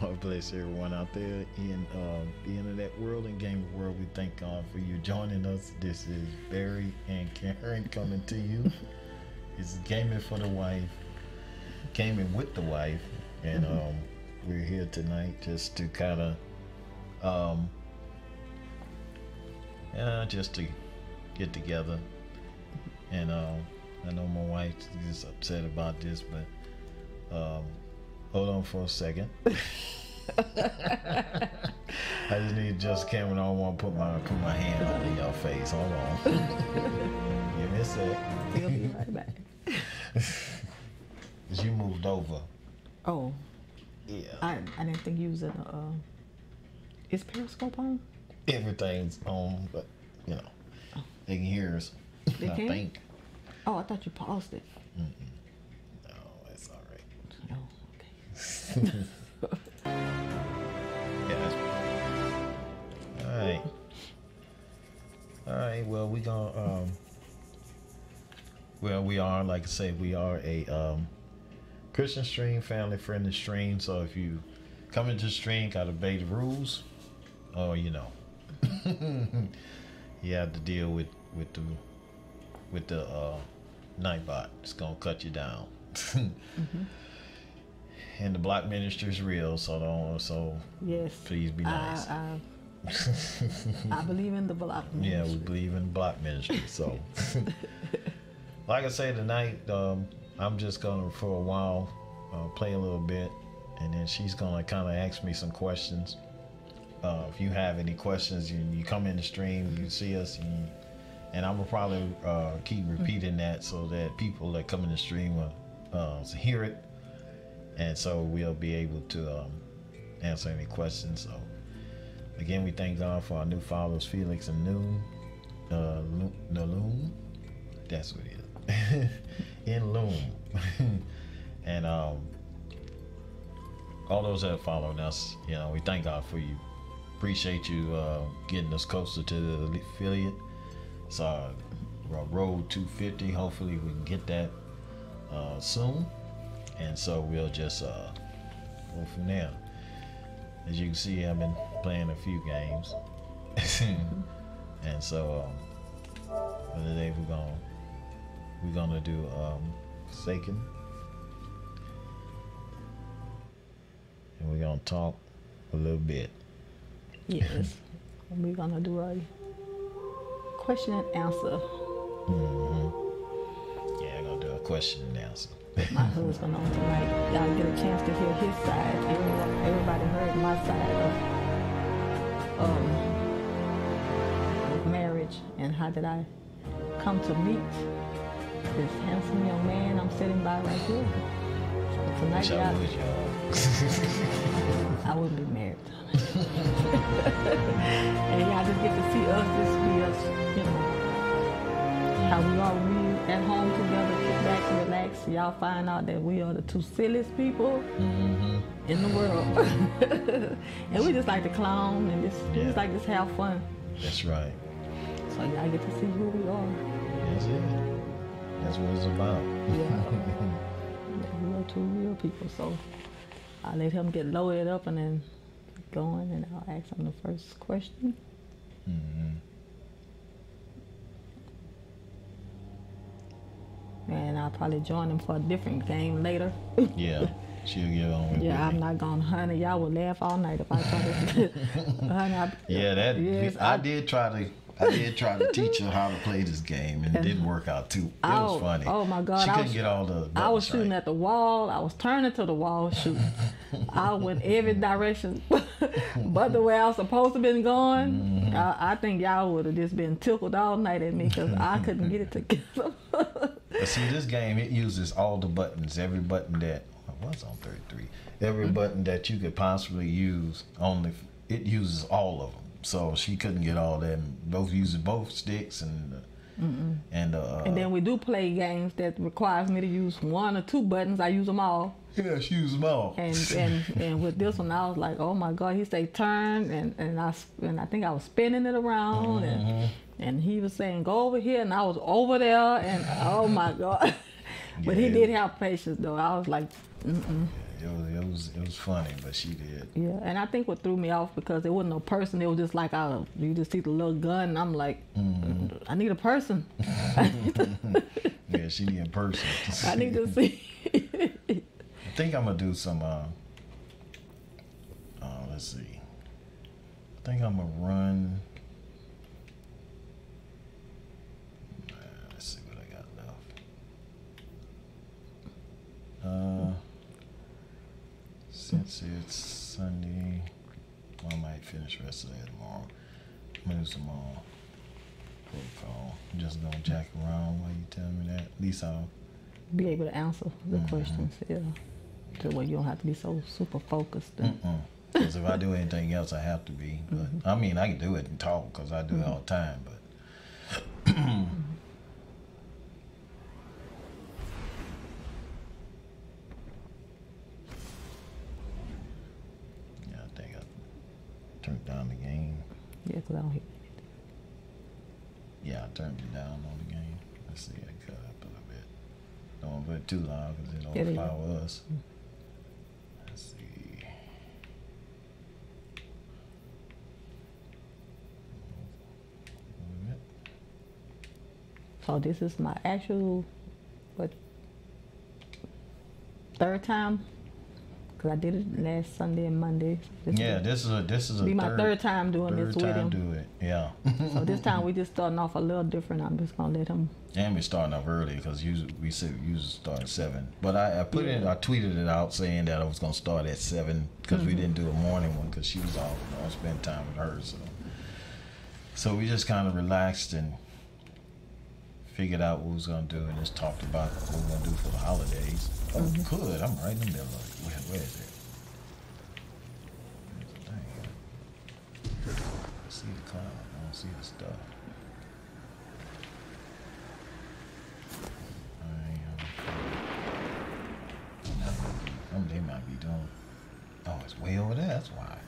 God bless everyone out there in the internet world and gaming world. We thank God for you joining us. This is Barry and Karen coming to you. It's Gaming for the Wife, Gaming with the Wife, and we're here tonight just to kind of just to get together. And I know my wife is upset about this, but hold on for a second. I just need to adjust the camera. I don't want to put my hand under your face. Hold on. Give me a sec. We'll be right back. Cause you moved over. Oh. Yeah. I didn't think you was in is Periscope on? Everything's on, but you know, they can hear us. They can? I think. Oh, I thought you paused it. No, it's all right. Oh, okay. Yeah, that's all right. All right. Well, we gonna well, we are, like I say, we are a Christian stream, family friendly stream. So if you come into the stream, gotta obey the rules, or you know, you have to deal with the Nightbot. It's gonna cut you down. And the block ministry is real, so yes. Please be nice. I believe in the block ministry. Yeah, we believe in block ministry. So, like I say tonight, I'm just gonna for a while play a little bit, and then she's gonna kind of ask me some questions. If you have any questions, you come in the stream, you see us, and I'm gonna probably keep repeating that so that people that come in the stream will hear it. And so we'll be able to answer any questions. So again, we thank God for our new followers, Felix and Loom. That's what it is. In Loom. And all those that are following us, you know, we thank God for you. Appreciate you getting us closer to the affiliate. It's our road 250. Hopefully we can get that soon. And so we'll just we'll from there. As you can see, I've been playing a few games. And so for today we're gonna do Seiken. And we're gonna talk a little bit. Yes. We're gonna do a question and answer. Yeah, I'm gonna do a question and answer. My husband on tonight. Y'all get a chance to hear his side. Everybody heard my side of marriage and how did I come to meet this handsome young man I'm sitting by right here. So tonight, I wouldn't be married. And y'all just get to see us, you know, how we are when we at home together, kick back and relax. Y'all find out that we are the two silliest people in the world. And we just like to clown and just like to have fun. That's right. So y'all get to see who we are. That's it. That's what it's about. Yeah. We are two real people. So I'll let him get loaded up and then going, and I'll ask him the first question. And I'll probably join him for a different game later. Yeah, she'll get on with it. Yeah, I'm not gonna, honey. Y'all would laugh all night if I try to. Honey, I did try to teach her how to play this game, and it didn't work out too. It was funny. Oh my God! She couldn't get all the buttons I was shooting right. at the wall. I was turning to the wall shooting. I went every direction, but the way I was supposed to been going. I think y'all would have just been tickled all night at me because I couldn't get it together. But see, this game, it uses all the buttons, every button that I was on 33, every button that you could possibly use. It uses all of them. So she couldn't get all that. Using both sticks and then we do play games that requires me to use one or two buttons. I use them all. Yeah, she used them all. And with this one, I was like, oh my God! He said turn, and I think I was spinning it around, and he was saying go over here, and I was over there, and oh my God! But he did have patience though. I was like, It was funny, but she did. Yeah, and I think what threw me off because there wasn't no person. It was just like you just see the little gun, and I'm like, I need a person. Yeah, she need a person. I need to see. I think I'm gonna do some. Let's see. I think I'm gonna run. Let's see what I got left. Since it's Sunday, I might finish the rest of that tomorrow. I'm gonna do some protocol. I'm just gonna jack around while you tell me that. At least I'll be able to answer the questions, yeah. To where you don't have to be so super focused. Because if I do anything else, I have to be. But I mean, I can do it and talk because I do it all the time. But yeah, I think I turned down the game. Yeah, because I don't hear anything. Yeah, I turned it down on the game. Let's see, I cut up a little bit. Don't want to put it too loud because it don't flower us. Let's see. So this is my actual, third time? Because I did it last Sunday and Monday. This is a my third time doing this with him. Do it, yeah. So this time we just starting off a little different. I'm just gonna let him. And we're starting off early because we said we usually start at 7. But I tweeted it out saying that I was gonna start at 7 because we didn't do a morning one because she was off. I spent time with her, so we just kind of relaxed and figured out what we was gonna do and just talked about what we're gonna do for the holidays. Oh, good. I'm right in the middle of it. Where is it? I see the cloud. I don't see the stuff. They might be doing. Oh, it's way over there. That's why.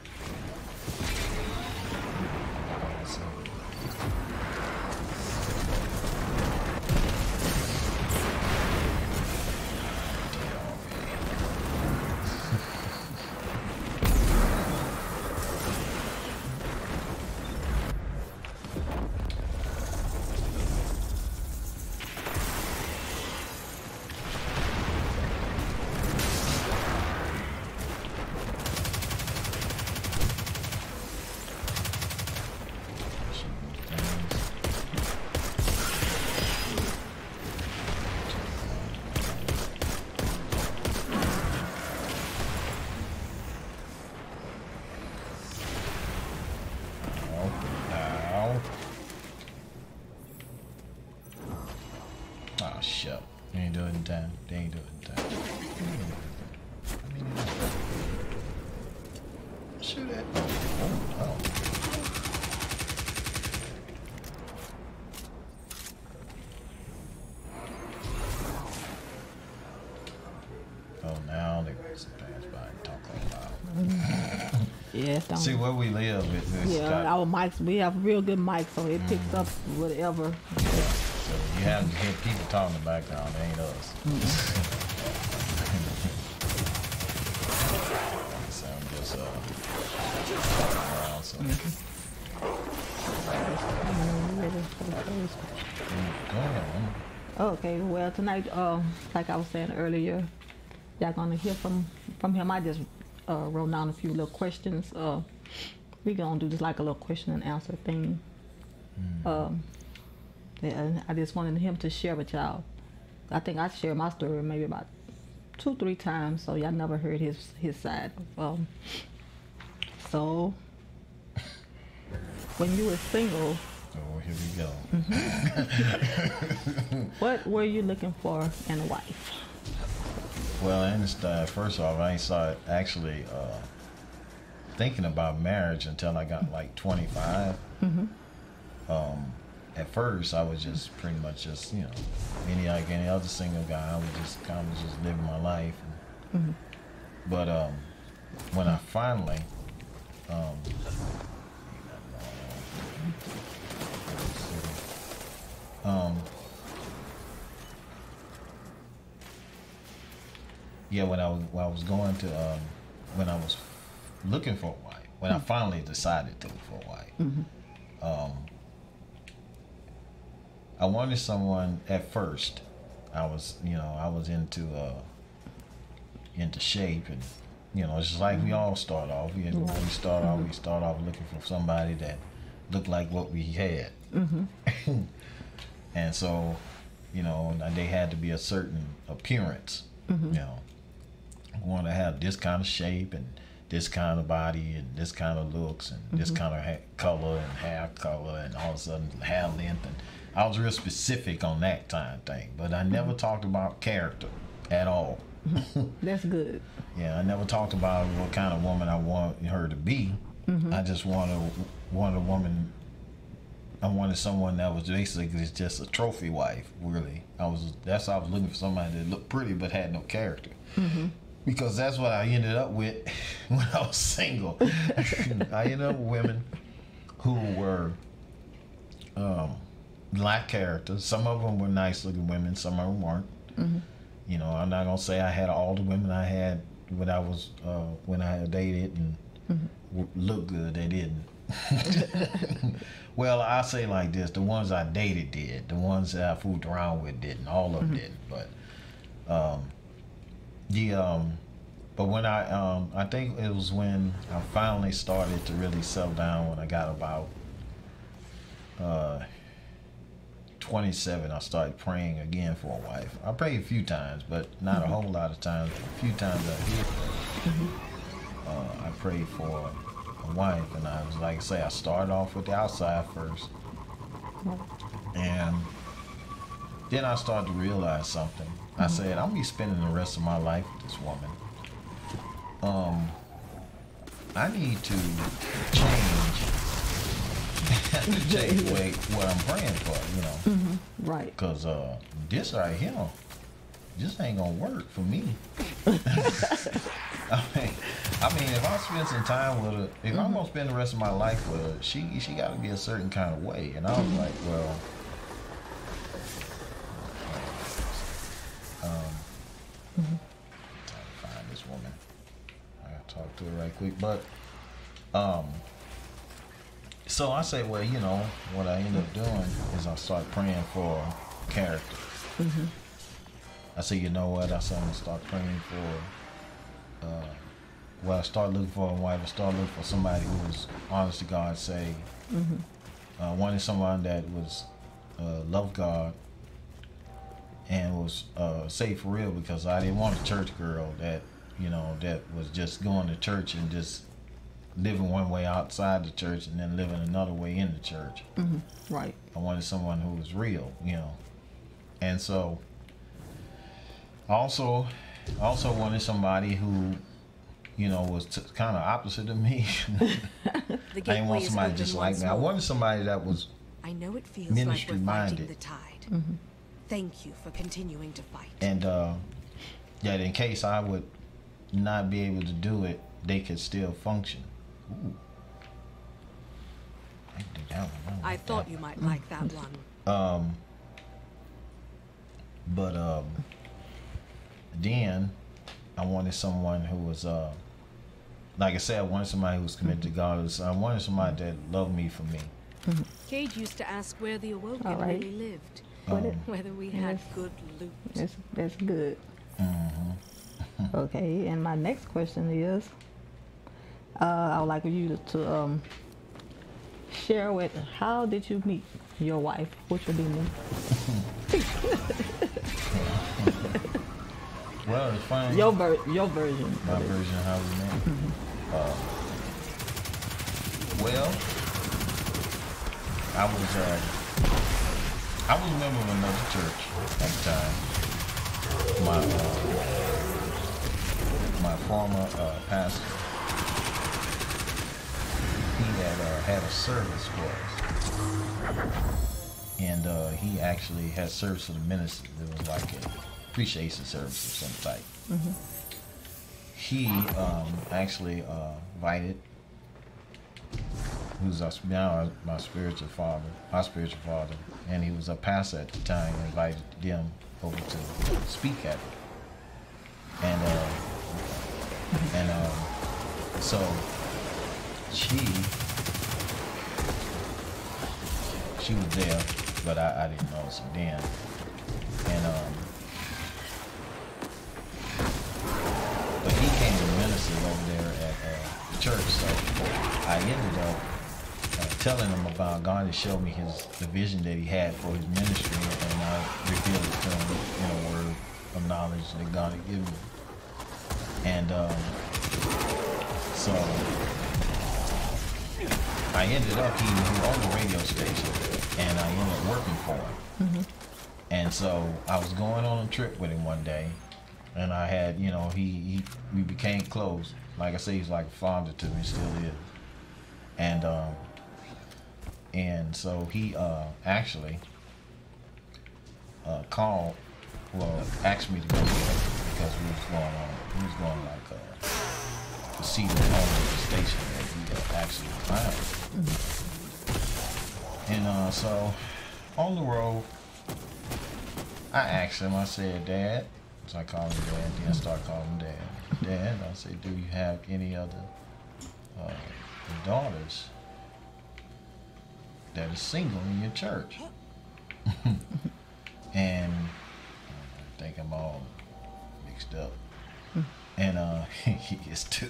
So, show. They ain't do it in time. They ain't do it in time. Shoot it. Oh. Oh, now they want some pass by and talk loud. Yeah, don't. See where we live. Our mics, we have real good mics, so it picks up whatever. So you have to hear people talking in the background. It ain't us. So I'm just around. So. Go ahead. Okay, well tonight, like I was saying earlier, y'all gonna hear from him. I just wrote down a few little questions. We gonna do just like a little question and answer thing. I just wanted him to share with y'all. I think I shared my story maybe about 2-3 times, so y'all never heard his side. So when you were single, oh, here we go. What were you looking for in a wife? Well, I understand. First off, I ain't started actually thinking about marriage until I got like 25. At first, I was just pretty much just, you know, like any other single guy. I was just kind of just living my life. But when I finally yeah, when I was going to when I was looking for a wife, when I finally decided to look for a wife, I wanted someone. At first, I was into shape, and it's just like we all start off. We start off looking for somebody that looked like what we had, and so they had to be a certain appearance. I want to have this kind of shape and this kind of body and this kind of looks and this kind of color and hair color and all of a sudden hair length, and I was real specific on that thing, but I never talked about character at all. That's good. Yeah, I never talked about what kind of woman I want her to be. I just wanted a woman. I wanted someone that was basically just a trophy wife. Really, I was looking for somebody that looked pretty but had no character. Because that's what I ended up with when I was single. I ended up with women who were lacked character. Some of them were nice looking women, some of them weren't. I'm not gonna say I had all the women I had when I had dated and looked good. They didn't. Well, I say like this: the ones I dated did. The ones that I fooled around with didn't. All of them didn't. But but when I think it was when I finally started to really settle down, when I got about 27, I started praying again for a wife. I prayed a few times, but not a whole lot of times. A few times I did pray. I prayed for a wife, and I was like I say, I started off with the outside first, and then I started to realize something. I said, I'm gonna be spending the rest of my life with this woman. I need to change what I'm praying for, Right. Because this right here, this ain't gonna work for me. I mean, if I spend some time with her, if I'm gonna spend the rest of my life with her, she got to be a certain kind of way. And I was like, well. Trying to find this woman. I gotta talk to her right quick, but so I say, well, what I end up doing is I start praying for character. I say, you know what? I said, I'm gonna start praying for. I start looking for a wife. I start looking for somebody who was honest to God, saved. Wanted someone that was loved God and was saved for real, because I didn't want a church girl that that was just going to church and just living one way outside the church and then living another way in the church. Right. I wanted someone who was real, and so Also wanted somebody who, you know, was kind of opposite of me. I didn't want somebody just like me. I wanted somebody that was I know it feels ministry like we're fighting minded. the tide. Thank you for continuing to fight. And yeah, in case I would not be able to do it, they could still function. Ooh. I can do that one. I thought you might like that one. But then I wanted someone who was like I said, I wanted somebody who was committed to God. I wanted somebody that loved me for me. Cage used to ask where the Awoken All right. really lived. What Whether we had good loot. That's good. Okay, and my next question is, I would like you to share with, how did you meet your wife? Which would be me. Well, it's funny. Your version. My version of how we met. Well, I was a member of another church at the time. My former pastor, he had a service for us, and he actually had service for the ministry. It was like a appreciation service of some type. He actually invited, who's now my spiritual father, and he was a pastor at the time, invited them over to speak at it. And so she was there, but I didn't notice it then. And but he came to minister over there at the church, so I ended up telling him about God and showed me the vision that he had for his ministry, and I revealed it to him in a word of knowledge that God had given me. And so I ended up, he owned a radio station, and I ended up working for him. And so I was going on a trip with him one day, and I had, you know, we became close. Like I say, he's like a father to me, still is. And so he actually called, asked me to go with him because we was going like to see the owner of the station that he actually found. And so on the road, I asked him, I said, Dad, so I called him Dad, then I started calling him Dad. Dad, I said, do you have any other daughters that is single in your church? And I think I'm all mixed up. And he is too.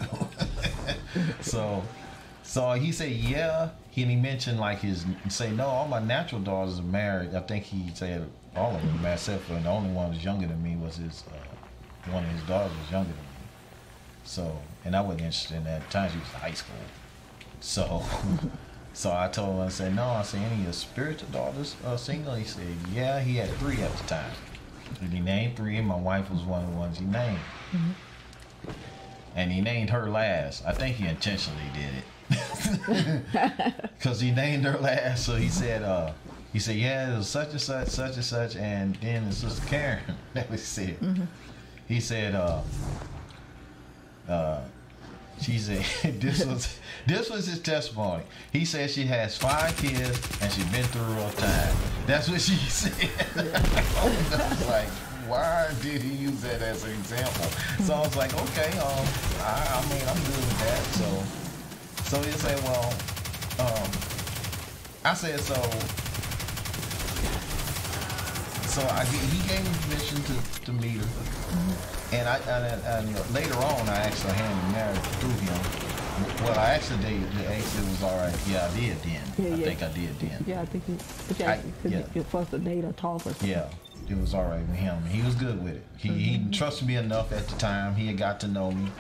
So he said, yeah. He mentioned like no, all my natural daughters are married. I think he said all of them are married, except for the only one who's younger than me was one of his daughters was younger than me. So, and I wasn't interested in that. At the time she was in high school. So I told him, I said, no, I said, any of your spiritual daughters are single? He said, yeah, he had 3 at the time. And he named 3, and my wife was one of the ones he named. And he named her last. I think he intentionally did it. Because he named her last. So he said, yeah, it was such and such, and then his sister Karen. That was he said. He said, she said, this was his testimony. He said she has 5 kids and she's been through a rough time. That's what she said. I was like, why did he use that as an example? So I was like, okay, I mean, I'm good with that. So he said, well, I said, he gave me permission to meet her. And later on, I actually handed marriage through him. Well, I actually did. It was all right. Yeah, I did then. I think I did then. Yeah, I think your first date or talk or something. Yeah, it was all right with him. He was good with it. He trusted me enough at the time. He had got to know me.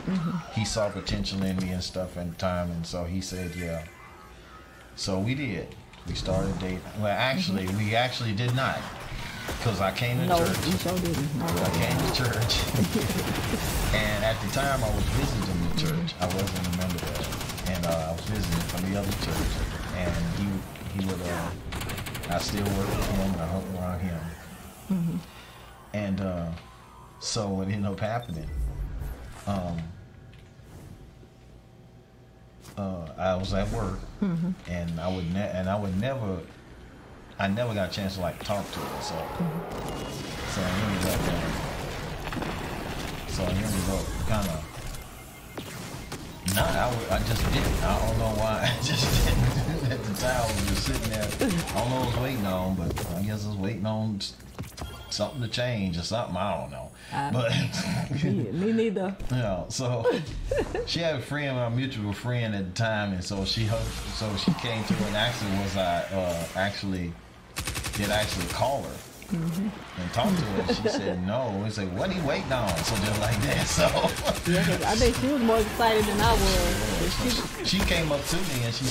He saw potential in me and stuff at the time, and so he said, yeah. So we did. We started dating. Well, actually, we actually did not. because I came to No, church. you sure didn't. No, I came to church, and at the time I was visiting the church. I wasn't a member there, and I was visiting from the other church, and he would. I still work with him, and I hung around him, and so what ended up happening, I was at work, and I never got a chance to like talk to her, so I ended up kind of I just didn't. I don't know why. I just didn't. At the time, I was just sitting there. I don't know what I was waiting on, but I guess I was waiting on something to change or something. I don't know. But me neither. you know, so she had a friend, a mutual friend at the time, and so she came to her and asked her, was I did I actually call her and talk to her? And she said no. We said, what are you waiting on? So just like that. So Yeah, 'cause I think she was more excited than I was. she came up to me and she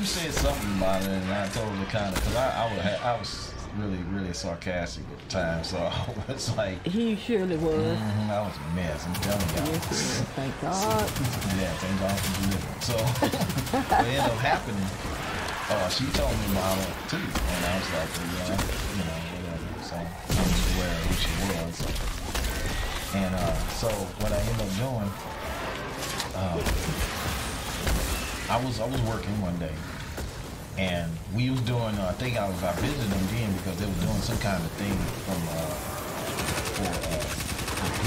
said something about it, and I told her kind of, because I was really sarcastic at the time, so I was like, He surely was. I was a mess, I'm telling y'all. Yes, he was. Thank God. Yeah, thank God for deliverance. So what ended up happening, she told me about it too, and I was like, well, yeah, whatever. So I was aware of who she was. And so what I ended up doing, I was working one day, and we was doing, I visited them then because they were doing some kind of thing for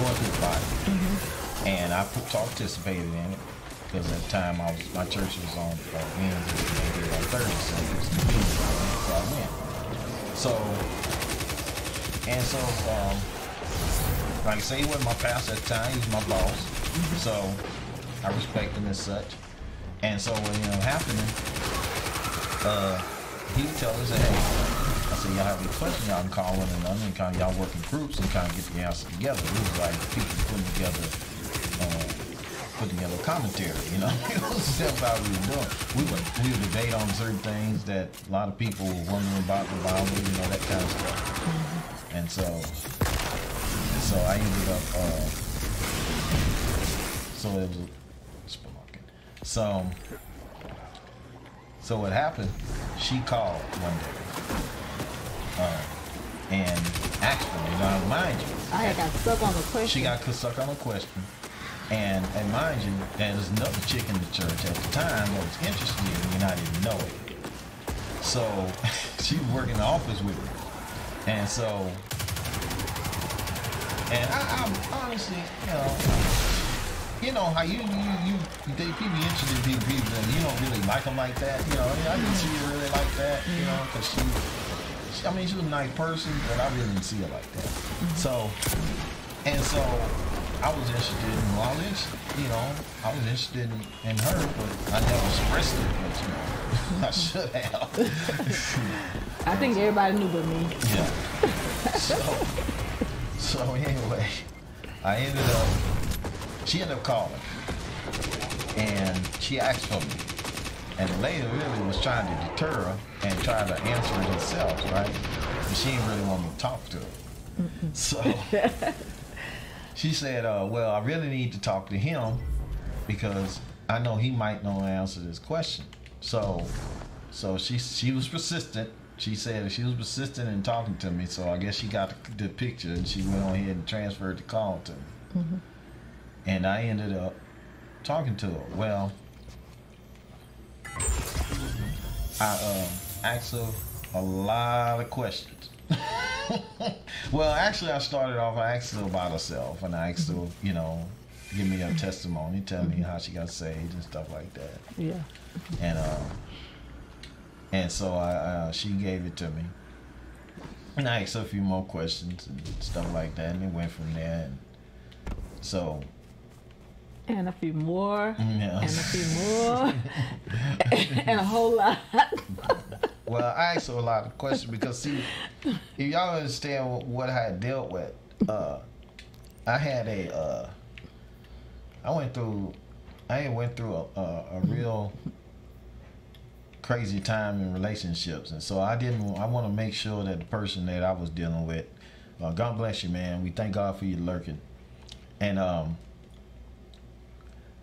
going through the Bible. And I participated in it because at the time my church was on Wednesday, maybe on Thursday, so it was convenient, so I went. So like I say, he wasn't my pastor at the time, he was my boss. So I respect him as such. And so what ended up happening, he would tell us, hey, I said, y'all have any questions, y'all can call one another and kind of y'all work in groups and kind of get the answer together. It was like people putting together commentary, you know. That's how we were doing. We would debate on certain things that a lot of people were wondering about the Bible, you know, that kind of stuff. And so I ended up, so it was spelunking. So what happened, she called one day and asked for me. Now, mind you, I had got stuck on the question. she got stuck on a question. And mind you, there's another chick in the church at the time that was interested in me, and I didn't know it. So she was working in the office with me. And so, and I'm honestly, you know how you people interested in people and you don't really like them like that, you know. I didn't see her really like that, you know, because she was a nice person, but I really didn't see her like that. So I was interested in her, but I never expressed it, but you know, I should have. I think everybody knew but me. Yeah. So anyway, she ended up calling, and she asked for me. And the lady really was trying to deter her and try to answer it herself, right? But she didn't really want me to talk to her. So she said, well, I really need to talk to him because I know he might know the answer to this question. So she was persistent. She said she was persistent in talking to me, so I guess she got the picture and she went on ahead and transferred the call to me. And I ended up talking to her. Well, I asked her a lot of questions. Well, actually, I started off, I asked her about herself, and I asked her, you know, give me her testimony, tell me how she got saved and stuff like that. Yeah. And so she gave it to me. And I asked her a few more questions and stuff like that, and it went from there. And so. And a few more. Yeah. And a few more. And a whole lot. Well, I asked her a lot of questions because, see, if y'all understand what I had dealt with, I went through a real crazy time in relationships, and so I want to make sure that the person that I was dealing with, God bless you, man. We thank God for you lurking, and I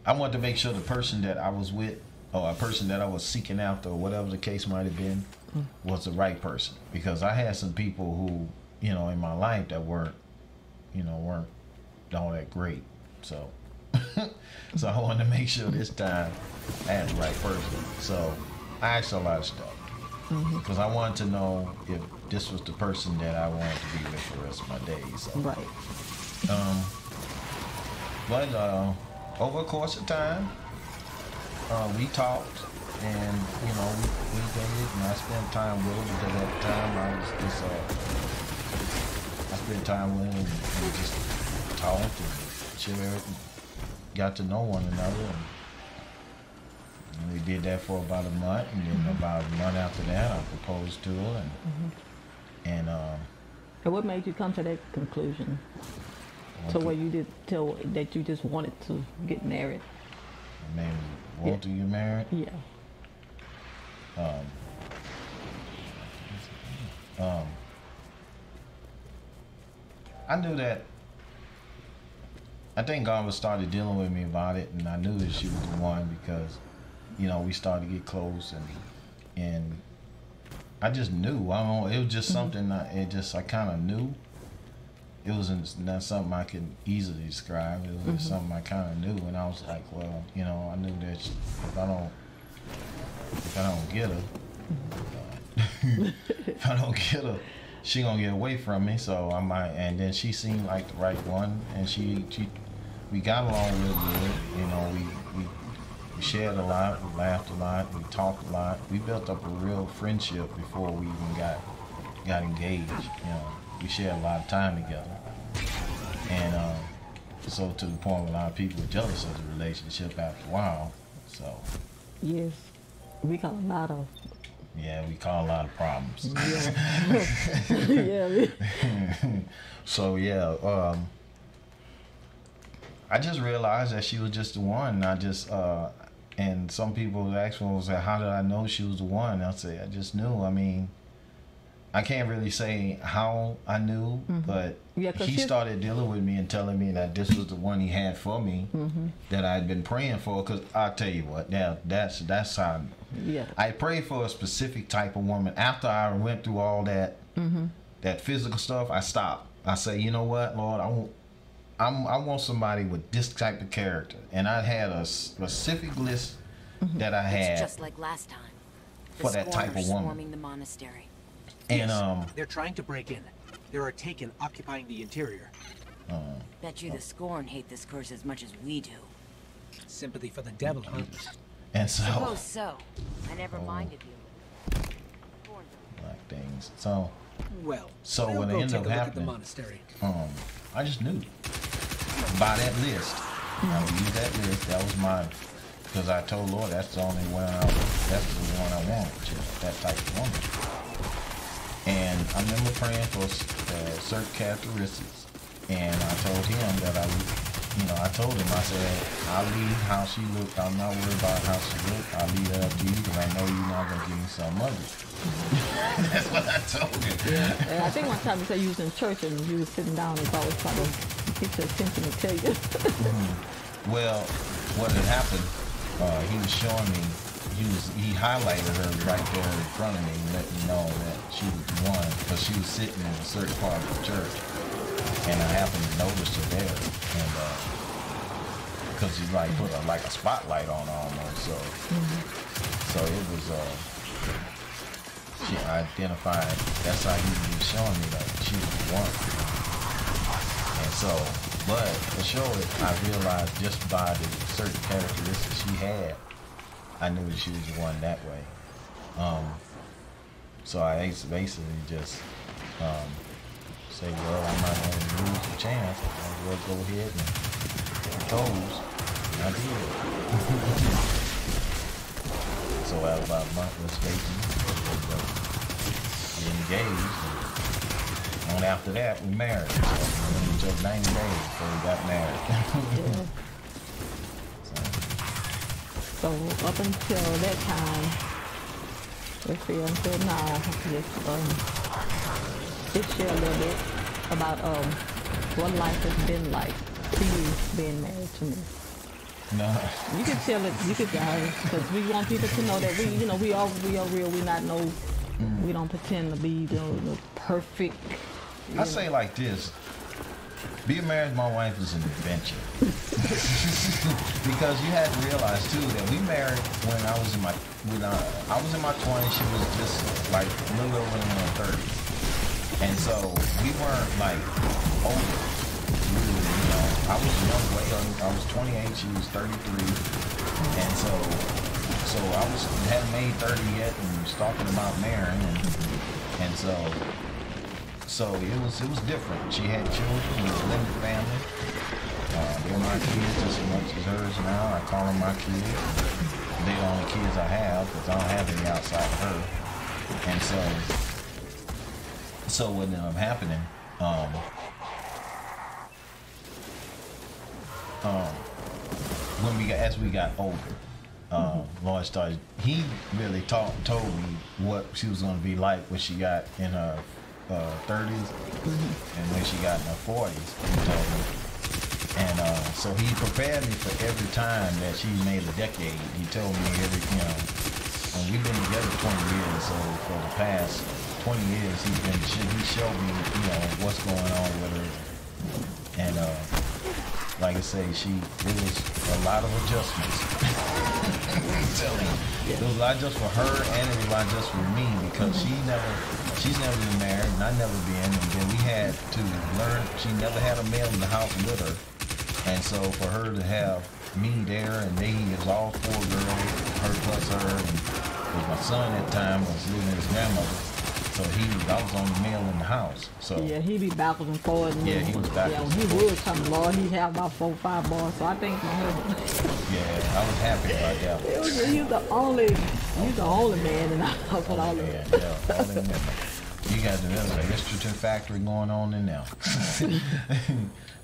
wanted to make sure the person that I was with, or a person that I was seeking after, or whatever the case might have been, was the right person, because I had some people who, you know, in my life that weren't all that great, so. So I wanted to make sure this time I had the right person. So I asked a lot of stuff because I wanted to know if this was the person that I wanted to be with for the rest of my days. So. Right. But over the course of time, we talked, and you know, we dated, and I spent time with her because at the time I spent time with her and just talked and chilled. Got to know one another, and we did that for about a month, and then about a month after that I proposed to her, and what made you come to that conclusion? So where you did tell that you just wanted to get married? I mean, want to get married? Yeah. I knew that. I think God was started dealing with me about it, and I knew that she was the one because, you know, we started to get close, and I just knew. I don't know. It was just something. I kind of knew. It wasn't not something I could easily describe. It was just something I kind of knew, and I was like, well, you know, I knew that if I don't get her, if I don't get her, she gonna get away from me. So I might. And then she seemed like the right one, and we got along real good. You know, we shared a lot, we laughed a lot, we talked a lot. We built up a real friendship before we even got engaged. You know, we shared a lot of time together, and so to the point where a lot of people were jealous of the relationship after a while. So yes, we got a lot of. Yeah, we caught a lot of problems. Yeah. Yeah. So yeah, I just realized that she was just the one. I just and some people asked me, how did I know she was the one? I say I just knew. I mean, I can't really say how I knew, but he started dealing with me and telling me that this was the one he had for me, that I had been praying for. Because I'll tell you what, that's how. Yeah. I prayed for a specific type of woman. After I went through all that, that physical stuff, I stopped. I say, you know what, Lord, I want somebody with this type of character, and I had a specific list that I had. It's just like last time. For that type of woman. Swarming the monastery. And they're trying to break in. There are Taken occupying the interior. Bet you the Scorn hate this curse as much as we do. Sympathy for the devil, huh? And so. Suppose so. I never minded you. Like things. So. Well. So we'll when it ended up happening, the monastery. I just knew by that list. I would use that list. That was mine. Because I told Lord that's the only one that's the one I want, just that type of woman. And I remember praying for certain characteristics, and I told him that I said, I'll leave how she looked. I'm not worried about how she looked. I'll leave that up to you because I know you're not going to give me something ugly. That's what I told him. Yeah. And I think one time you said you was in church and you was sitting down and God was trying to get your attention to tell you. Well, what had happened, he was showing me, he highlighted her right there in front of me and let me know that she was the one, because she was sitting in a certain part of the church, and I happened to notice her there, and because he like put a spotlight on her almost, so it was she identified. That's how he was showing me that she was the one, and so, but for sure I realized just by the certain characteristics she had, I knew that she was the one that way. So I basically just say, well, I might want to lose the chance. I will go ahead and propose. And I did. So after about a month of dating, we engaged. And after that, we married. So it took 90 days before we got married. Yeah. So up until that time, let's see, until now, just share a little bit about what life has been like to you being married to me. No. You can tell it, you could because we want people to know that we are real. We not no, we don't pretend to be the perfect. I say like this. Being married to my wife is an adventure. Because you had to realize too that we married when I was in my 20s, she was just like a little over in her 30s. And so we weren't like older. I was young, I was 28, she was 33. And so I hadn't made 30 yet and was talking about marrying and so it was different. She had children, it was a blended family. They're my kids just as much as hers now. I call them my kids. They're the only kids I have because I don't have any outside of her. And so what ended up happening, as we got older, Lloyd started, he really told me what she was going to be like when she got in her 30s and when she got in her 40s, he told me. And so he prepared me for every time that she made a decade. He told me and we've been together 20 years, so for the past 20 years he showed me, what's going on with her. And like I say, it was a lot of adjustments. I'm telling you. It was a lot just for her and it was a lot just for me because she's never been married and I never been, and then we had to learn. She never had a male in the house with her, and so for her to have me there and they is all 4 girls, her plus her, and my son at the time was living with his grandmother, so I was the only male in the house. So yeah, he be backwards and forwards. Yeah, he was backwards. Yeah, when he would come, Lord, he'd have about 4 or 5 boys. So I think my husband. Yeah, I was happy about that. He's the only man in the house with all of them. Yeah, all them men. You got the estrogen factory going on in there.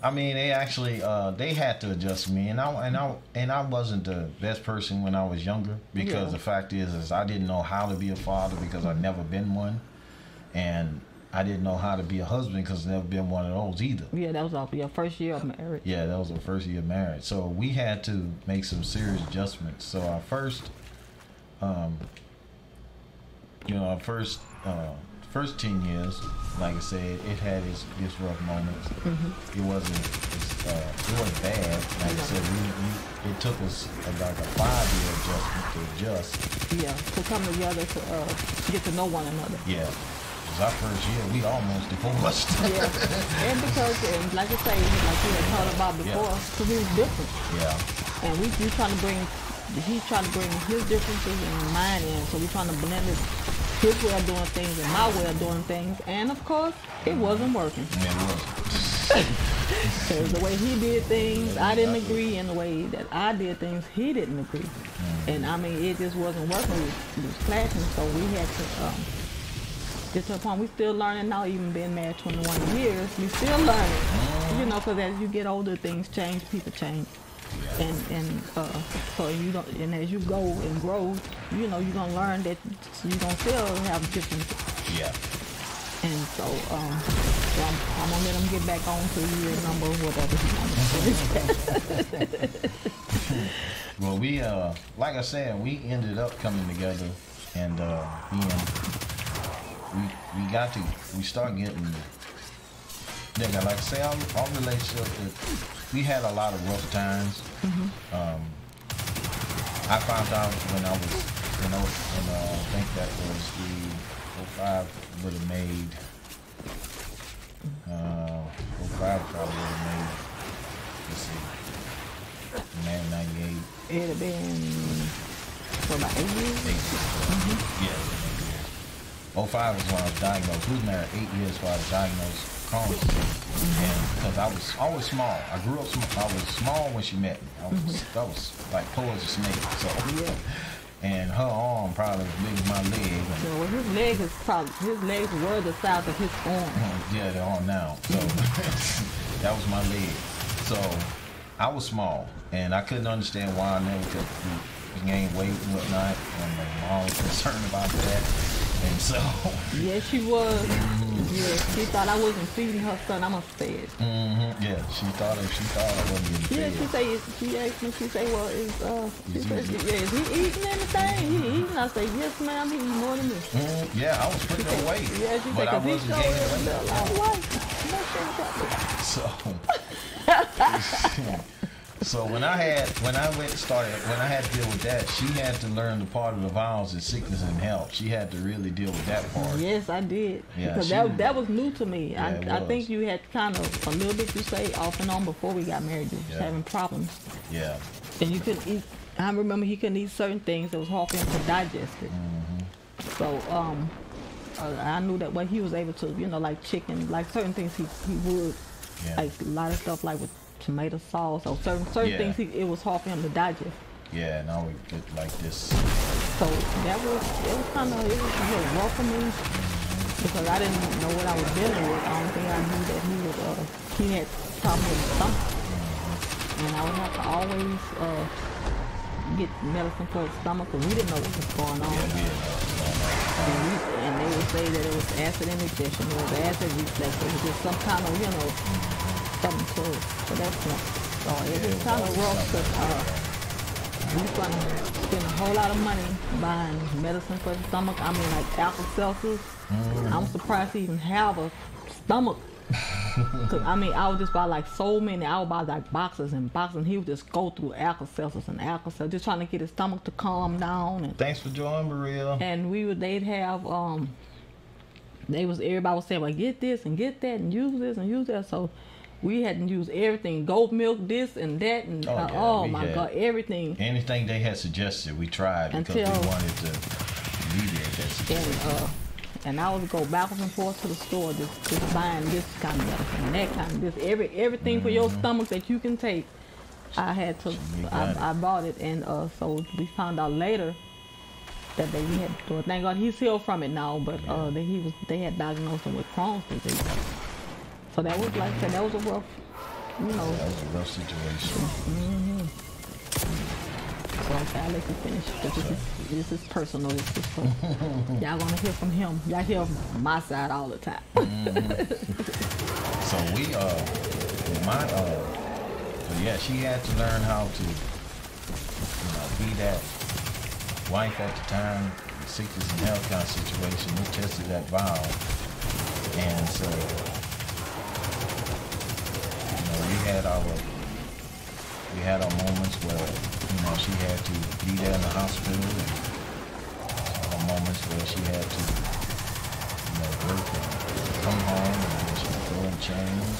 I mean, they actually they had to adjust me, and I wasn't the best person when I was younger because the fact is I didn't know how to be a father because I'd never been one, and I didn't know how to be a husband because I've never been one of those either. Yeah, that was your first year of marriage. Yeah, that was our first year of marriage. So we had to make some serious adjustments. So our first 10 years, like I said, it had its rough moments. It wasn't bad. Like I said, it took us like a 5-year adjustment to adjust. Yeah, to come together to get to know one another. Yeah. It was our first year, we almost divorced. Yeah, and like I say, like we had talked about before, because we was different. Yeah. And he's trying to bring his differences and mine in, so we're trying to blend his way of doing things and my way of doing things, and of course, it wasn't working. Yeah, it wasn't. Because the way he did things, I didn't agree, and the way that I did things, he didn't agree. And I mean, it just wasn't working. It was clashing, so we had to get to a point. We still learning now, even being married 21 years, we still learning. Because as you get older, things change, people change. So you don't, and as you go and grow, you're gonna learn that you're gonna still have differences. Yeah. And so, I'm gonna let him get back on to your number, whatever he wants. Well, we like I said, we ended up coming together, and we started getting. Yeah, like I say, our relationship, we had a lot of rough times. I found out when I think that was the 05 would have made, 05 probably would have made, let's see, man, 98. It would have been, for about 8 years? 8 years. Yeah, 8 years. 05 was when I was diagnosed. We was married 8 years before I was diagnosed. And because I was always small. I grew up small. I was small when she met me. I was like poor as a snake. So and her arm probably as big as my leg. So his legs were the size of his arm. Yeah, they're on now. So that was my leg. So I was small and I couldn't understand why I never could gained weight and whatnot, and my mom was concerned about that. And so, Yeah, she was. Yeah, she thought I wasn't feeding her son. I must say it. yeah, she thought I wasn't getting Yeah, fed. she asked me, she said, well, is Is he eating? is he eating anything? He eating? I said, yes, ma'am, he eating more than me. Yeah, I was putting on weight, Yeah, she but said, I 'cause he wasn't showed gaining us a weight. lot of weight. No shit about that. So when I had to deal with that, she had to learn the part of the vowels in sickness and health. She had to really deal with that part. Yes, I did. Yeah, because she- that was new to me. Yeah, it I was. think you had kind of a little bit, you say, off and on before we got married. You was Yeah. having problems. Yeah. And you couldn't eat. I remember he couldn't eat certain things that was hard for him to digest it. So I knew that when he was able to, like chicken, like certain things he would, Yeah. like a lot of stuff like with tomato sauce or certain Yeah. things it was hard for him to digest. Yeah, now we get like this. So it was kind of, it was a little rough for me because I didn't know what I was dealing with. I don't think I knew that he had problems with his stomach. And I would have to always get medicine for his stomach because we didn't know what was going on. Yeah, we didn't know what's going on. And they would say that it was acid indigestion, it was acid reflux, it was just some kind of, something to it. So that's not. So it was kind of rough because we spent a whole lot of money buying medicine for the stomach. I mean, like Alka-Seltzers. I'm surprised to even have a stomach. Cause I mean, I would just buy like so many. I would buy like boxes and boxes, and he would just go through Alka-Seltzers and Alka-Seltzers, just trying to get his stomach to calm down. And Thanks for joining, Maria. and they'd have everybody would say, well, get this and get that and use this and use that. So we had to use everything, goat milk, this and that, and Oh, yeah, oh we my had- God, everything. Anything they had suggested, we tried because we Until- wanted to alleviate that situation. And I would go backwards and forth to the store, just buying this kind of medicine and that kind of this, everything for your stomach that you can take. I had to, You got it. I bought it, and so we found out later that we had to do it. Thank God he's healed from it now, but they had diagnosed him with Crohn's disease. So that was like I said, that was a rough, That was a rough situation. So okay, I'll let you finish. 'Cause this is personal. This is y'all gonna hear from him. Y'all hear from my side all the time. So we yeah, she had to learn how to be that wife at the time, sickness and health kind of situation. We tested that vow, and so we had our moments where she had to be there in the hospital, and our moments where she had to work and come home, and then she would go and change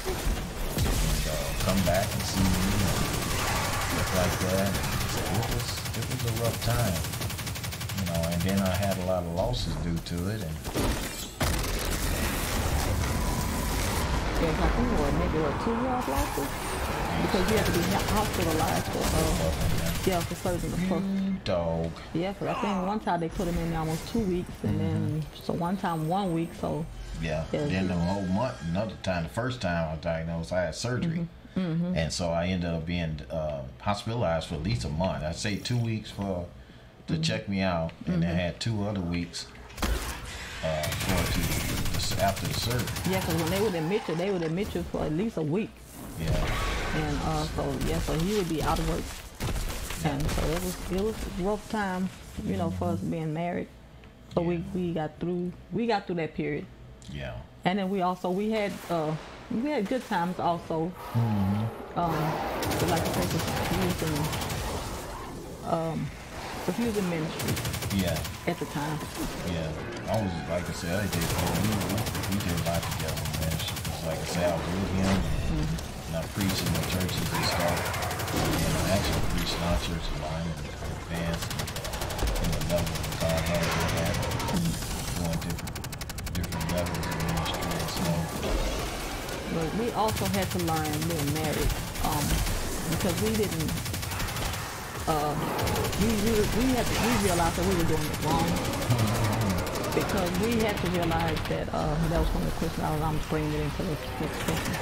and come back and see me and stuff like that. So it was a rough time, and then I had a lot of losses due to it, and Yes, I think maybe 2 years losses because you have to be hospitalized for for surgery. dog. Yeah, because I think one time they put him in there almost 2 weeks, and then so one time 1 week. So Yeah. Yeah. Then the whole month, another time, the first time I was diagnosed, I had surgery. And so I ended up being hospitalized for at least a month. I'd say 2 weeks to check me out, and then I had 2 other weeks after the surgery. yeah, because when they would admit you for at least a week, Yeah. and so he would be out of work, and so it was a rough time, for us being married. So we got through that period. Yeah. And then we had good times also. But like I said, he was in ministry Yeah. at the time. Yeah. I was, like I said, we did a lot together in ministry. Because like I said, I was with him, and I preached in the churches and stuff. And I actually preached in our church a lot and advanced in the level of God had me at, doing different levels of ministry and stuff. But we also had to learn being married, because we didn't. We realized that we were doing it wrong. Because we had to realize that that was one of the questions I'm bringing it into the next question.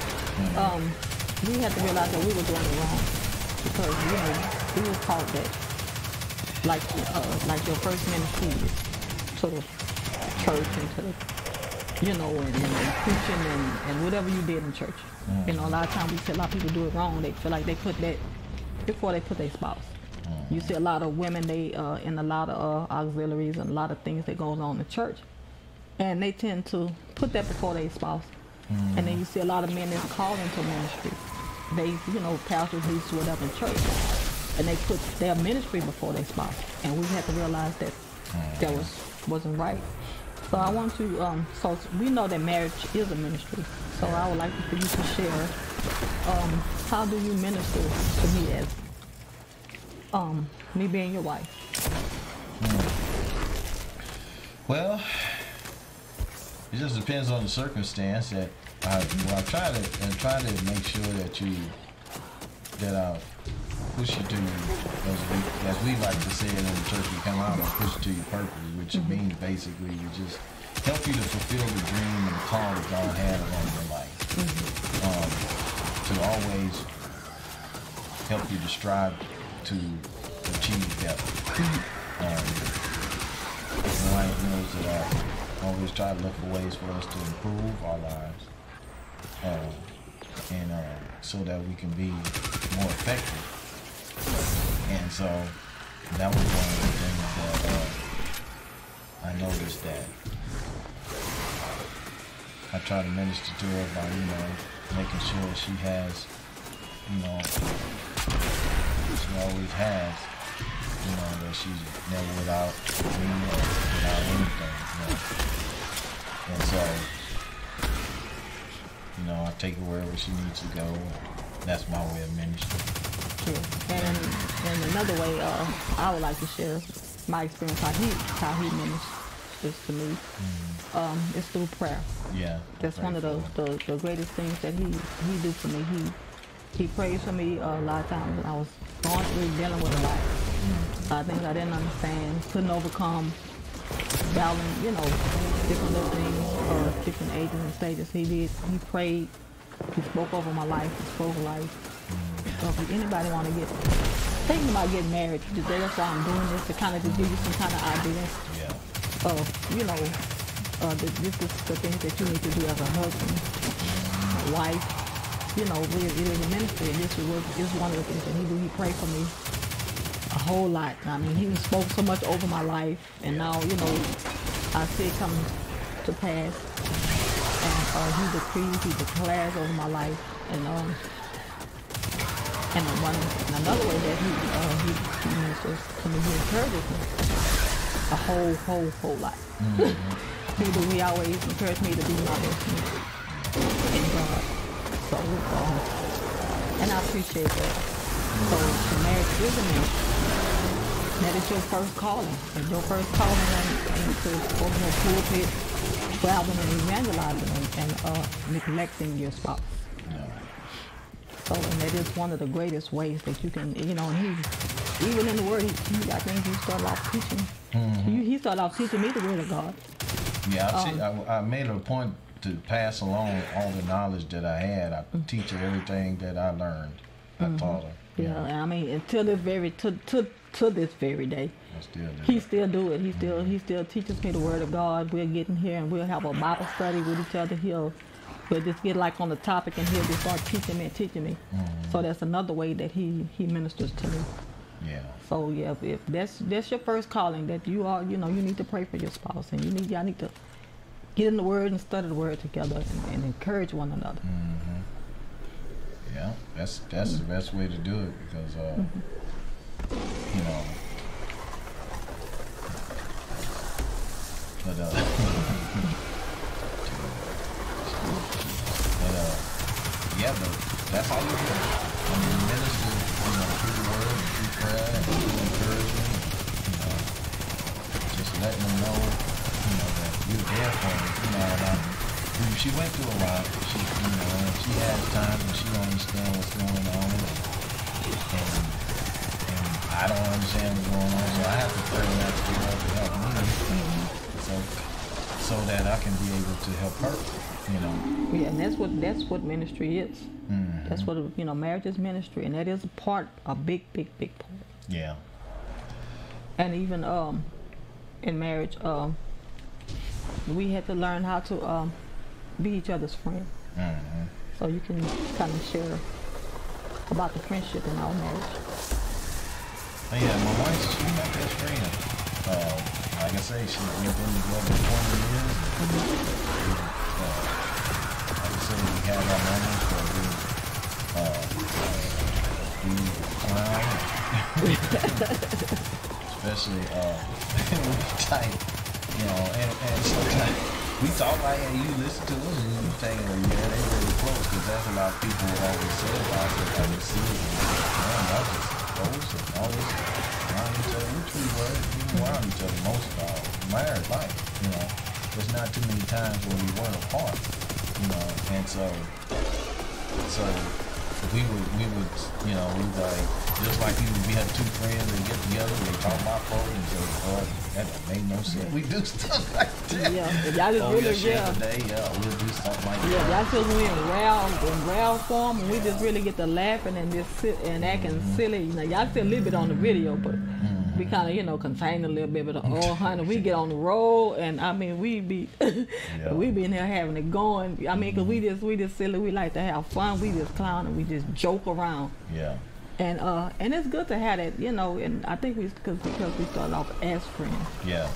We had to realize that we were doing it wrong because we were taught that like your first ministry is to the church and to the, you know, and preaching and whatever you did in church. You know, a lot of times we see a lot of people do it wrong. They feel like they put that before they put their spouse. You see a lot of women, they in a lot of auxiliaries and a lot of things that goes on in church, and they tend to put that before their spouse. And then you see a lot of men that's called into ministry. They, you know, pastors, leaders, whatever in church, and they put their ministry before their spouse. And we have to realize that that wasn't right. So I want to, so we know that marriage is a ministry. So I would like for you to share, how do you minister to me as, me being your wife? Well, it just depends on the circumstance. That I try to make sure that I push you to, as we like to say it in the church, we come out and push you to your purpose, which means basically you just help you to fulfill the dream and the call that God had on your life. To always help you to strive to achieve better. My wife knows that I always try to look for ways for us to improve our lives, and so that we can be more effective. And so that was one of the things that I noticed, that I try to minister to her by, you know, making sure she has, you know, she always has, you know, that she's never without me or without anything, you know. And so, you know, I take her wherever she needs to go. That's my way of ministry. Sure. And another way, I would like to share my experience how he ministers to me. Is through prayer. Yeah. That's one of the greatest things that he do for me. He prays for me a lot of times when I was going through dealing with a lot of things I didn't understand, couldn't overcome, battling, you know, different little things, different ages and stages. He prayed, he spoke over my life, he spoke life. So if anybody want to get thinking about getting married, that's why I'm doing this, to kind of just give you some kind of ideas of, you know, this is the things that you need to do as a husband, a wife. You know, it is a ministry, and this is one of the things that he do. He prayed for me a whole lot. I mean, he spoke so much over my life, and now, you know, I see it come to pass. And he decrees, he declares over my life, and another way that he ministers to me, he encourages me a whole lot. He always encouraged me to be my best in God. So, and I appreciate that. So, the marriage is a ministry. That is your first calling. And your first calling ain't to open a pulpit, traveling and evangelizing and neglecting your spouse. So, and that is one of the greatest ways that you can, you know, and even in the Word, I think he started off teaching. He started off teaching me the Word of God. Yeah, I made it a point to pass along all the knowledge that I had. I teach her everything that I learned. I taught her. Yeah, I mean, until this very to this very day, he still do it. He still teaches me the Word of God. We'll get in here and we'll have a Bible study with each other. We'll just get like on the topic, and he'll just start teaching me. So that's another way that he ministers to me. Yeah. So yeah, if that's your first calling, that you are, you know, you need to pray for your spouse, and y'all need to get in the Word and study the Word together and encourage one another. Yeah, that's the best way to do it, because you know, but yeah, but that's all you do. I mean, minister, you know, through the Word and through prayer and through encouragement, you know, just letting them know, you know, that you're there for them. You know, and she went through a lot. She, you know, she has times when she don't understand what's going on, and I don't understand what's going on, so I have to pray that to God to help me, so that I can be able to help her. You know. Yeah, and that's what ministry is. That's what, you know, marriage is ministry, and that is a big part. Yeah. And even in marriage, we had to learn how to be each other's friend. So you can kind of share about the friendship in our marriage. Yeah, my wife, she's my best friend. Like I say, we've been together 20 years. Like I say, we have our moments where we clown. Especially when we're tight, you know, and sometimes we talk like, hey, you listen to us and you take it, yeah, they really close, because that's a lot of people always say about it, I just see it, man, y'all just close and always around each other, which we were, around each other most of our married life, you know. There's not too many times where we weren't apart, you know, and so we would, you know, we like, just like we had two friends that get together, they talk about folk, and say, oh, that made no sense. We do stuff like that. Yeah, if y'all just really, Today, we'll do stuff like that. Yeah, y'all just in round form, and we just really get to laughing and just sit and acting silly. You know, y'all see a little bit on the video, but we kind of, you know, contain a little bit. But oh, honey, we get on the road, and I mean, we be we be in here having it going. I mean, cause we just silly. We like to have fun. We just clown and we just joke around. Yeah. And it's good to have that, you know. And I think because we started off as friends. Yeah.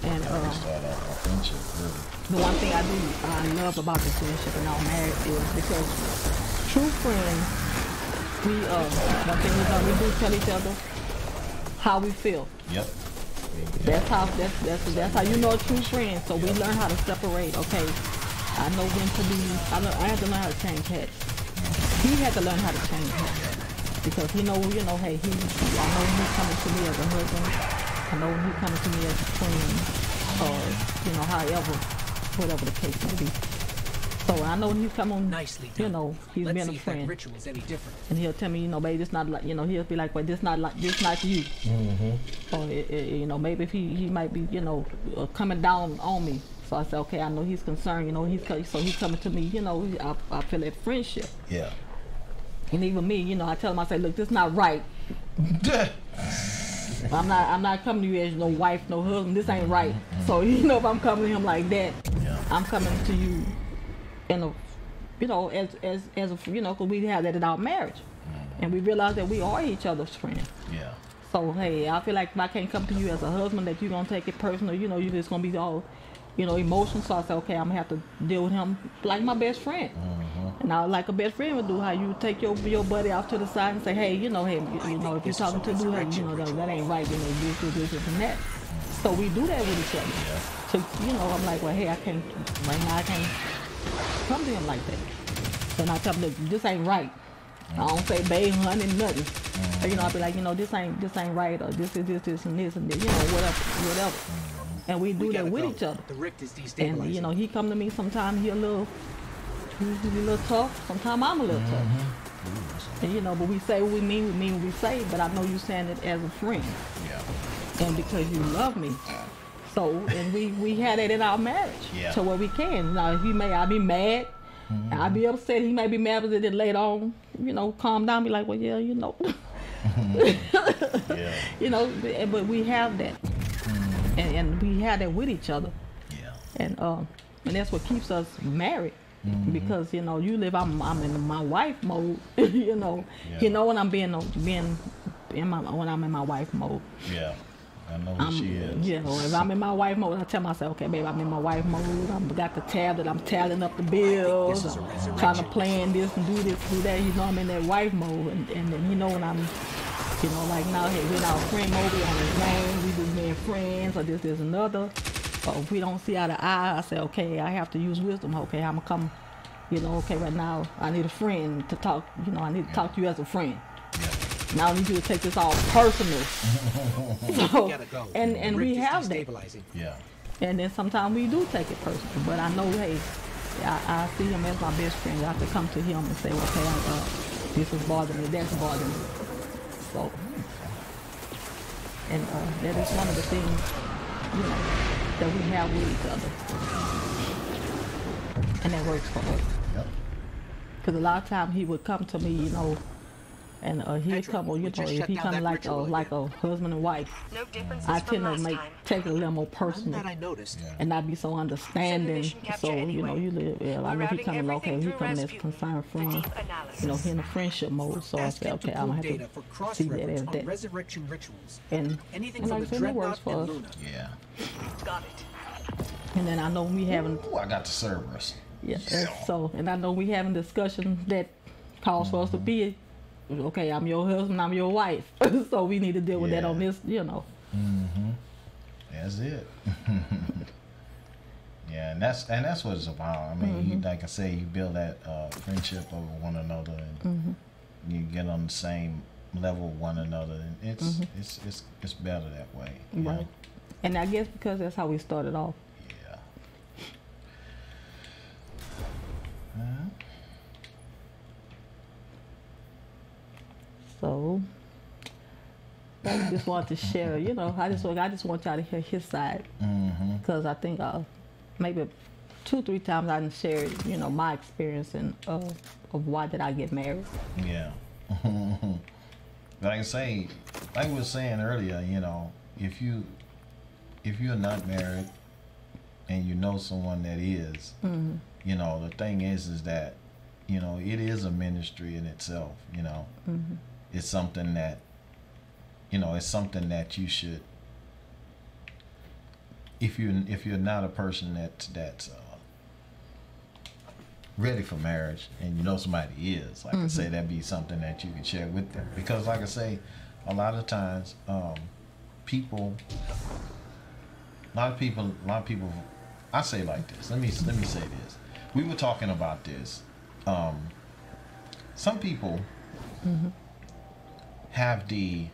And we started off our friendship, really. The one thing I love about the friendship and our marriage is because true friends, one thing we do tell each other how we feel. Yep. That's how you know a true friend. So we learn how to separate. Okay, I know when to be. I had to learn how to change hats. He had to learn how to change hats because he know, you know, hey, I know when he's coming to me as a husband. I know when he's coming to me as a friend, or you know, however, whatever the case may be. So I know when he's coming, Nicely you done. know, he's Let's been see a if that friend. ritual is any different. And he'll tell me, you know, babe, this not like, you know, he'll be like, well, this not you. Or, you know, maybe if he might be, you know, coming down on me. So I said, okay, I know he's concerned, you know, he's coming to me, you know, I feel that friendship. Yeah. And even me, you know, I tell him, I say, look, this not right. I'm not coming to you as no wife, no husband. This ain't right. So, you know, if I'm coming to him like that, I'm coming to you in a, you know, as a, you know, because we have that in our marriage, and we realize that we are each other's friends. Yeah. So hey, I feel like if I can't come to you as a husband, that you're gonna take it personal. You know, you're just gonna be all, you know, emotional. So I say, okay, I'm gonna have to deal with him like my best friend. And I like a best friend would do, how you take your buddy off to the side and say, hey, you know, if you're talking to dude, hey, you know, that ain't right. You know, this and that. So we do that with each other. So you know, I'm like, well, hey, I can't come to him like that. So now I tell him, look, this ain't right. I don't say babe, honey, nothing. You know, I'll be like, you know, this ain't right, or this is this and this, you know, whatever. And we do that with each other. The rift is destabilizing. And you know, he come to me sometimes, he's a little tough. Sometimes I'm a little tough. And you know, but we say what we mean what we say. But I know you saying it as a friend. Yeah. And because you love me. So, and we had it in our marriage. Yeah. To where we can. Now, I'll be mad. I'll be upset. He may be mad, but then later on, you know, calm down, be like, well, yeah, you know. Yeah. You know, but we have that. And we have that with each other. Yeah. And that's what keeps us married. Because, you know, you live, I'm in my wife mode, you know. Yeah. You know when I'm when I'm in my wife mode. Yeah. I know who she is. You know, if I'm in my wife mode, I tell myself, okay, babe, I'm in my wife mode. I've got the tab that I'm tallying up the bills, this is a resurrection. trying to plan this and do this, do that. You know, I'm in that wife mode. And then, you know, when I'm, you know, like now, hey, we're in our friend mode, we're on the game, we just being friends, or this, another. Or if we don't see eye to eye, I say, okay, I have to use wisdom. Okay, I'm going to come, you know, okay, right now, I need a friend to talk, you know, I need to talk to you as a friend. Now I need you to take this all personal. So, Gotta go. and The we rift is have that. destabilizing. Yeah. And then sometimes we do take it personal. But I know, hey, I see him as my best friend. I have to come to him and say, okay, this is bothering me, that's bothering me. So, and that is one of the things, you know, that we have with each other. And that works for us. Yep. Because a lot of times he would come to me, you know, And he'll Pedro, come, we you know, just if shut he down come that like ritual like again. a husband and wife, No differences I from tend to last time. take it a little more None personal that I noticed. Yeah. and not be so understanding. mission capture So, you know, anyway. you live, yeah, I We're know he routing coming, okay, everything he through coming as Rasputin concerned for friend, deep analysis. you know, he in a friendship mode. So I Ask said, him okay, to I'm pull gonna data have for to see that cross-reference as on that. resurrection rituals. And, Anything and from like I the said, it Dreadnought works for and us. Luna. Yeah. Got it. And then I know we having, Ooh, I got the Cerberus. yeah, and so, and I know we having discussions that calls for us to be, okay, I'm your husband, I'm your wife. So we need to deal with that Yeah. on this, you know. That's it. Yeah, and that's what it's about. I mean, you, like I say, you build that friendship over one another, and you get on the same level with one another, and it's better that way. You know? Right. And I guess because that's how we started off. Yeah. So I just want to share, you know, I just want y'all to hear his side, because I think maybe 2-3 times I done shared, you know, my experience and of why did I get married. Yeah. But I can say, like we were saying earlier, you know, if you're not married and you know someone that is, you know, the thing is that, you know, it is a ministry in itself. You know, it's something that, you know, it's something that you should, if you're not a person that's ready for marriage and you know somebody is, like I say, that'd be something that you can share with them, because like I say, a lot of times a lot of people I say like this, let me say this, we were talking about this, some people have the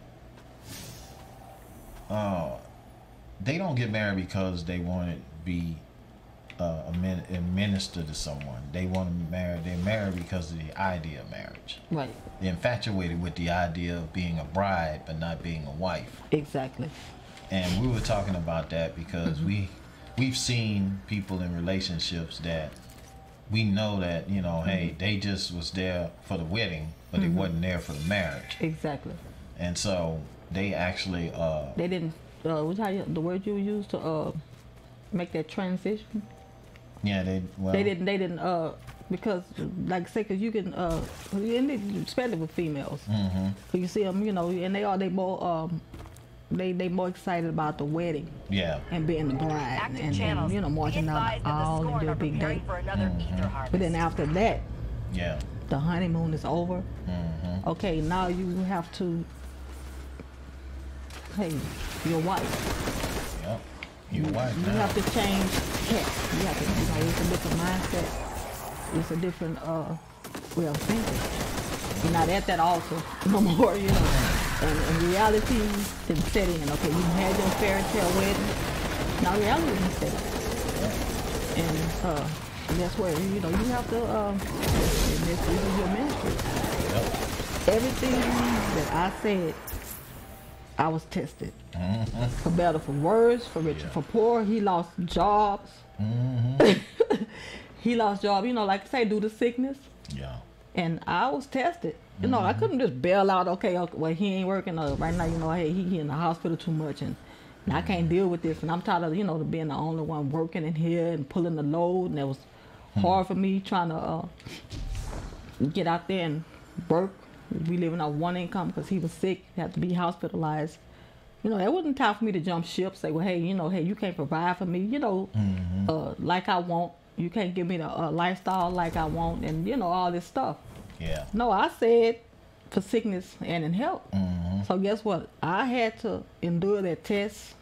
they don't get married because they want to be a minister to someone. They want to marry. They're married because of the idea of marriage. Right. They're infatuated with the idea of being a bride but not being a wife. Exactly. And we were talking about that because we've seen people in relationships that we know that, you know, hey, they just was there for the wedding, but they wasn't there for the marriage. Exactly. And so they actually They didn't. What's how the word you used to make that transition? yeah, they They didn't because like I say, cause you can especially with females, cause you see them, you know, and they more more excited about the wedding yeah. and being the bride Active and channels. you know, marching Be down advised the that the aisle and Scorn do a are big preparing date. for another ether harvest. But then after that, Yeah. the honeymoon is over. Okay, now you have to, hey, your wife. Yep. Your wife You now. have to change tack. You have to, you know, it's a different mindset. It's a different way of thinking. You're not at that altar no more, you know. And reality didn't set in. Okay, you had your fairy tale wedding. Now reality didn't set in. And that's where, you know, you have to, and this is your ministry. Yep. Everything that I said, I was tested. For better, for worse, for richer, for poor. He lost jobs. He lost job, you know, like I say, due to sickness. Yeah. And I was tested. You know, I couldn't just bail out, okay, well, he ain't working right now, you know, hey, he in the hospital too much and I can't deal with this. And I'm tired of, you know, being the only one working in here and pulling the load. And it was hard for me trying to get out there and work. We living on one income because he was sick, had to be hospitalized. You know, it wasn't time for me to jump ship, say, well, hey, you know, hey, you can't provide for me, you know, like I want. You can't give me the lifestyle like I want and, you know, all this stuff. Yeah. No, I said for sickness and in health. So guess what? I had to endure that test.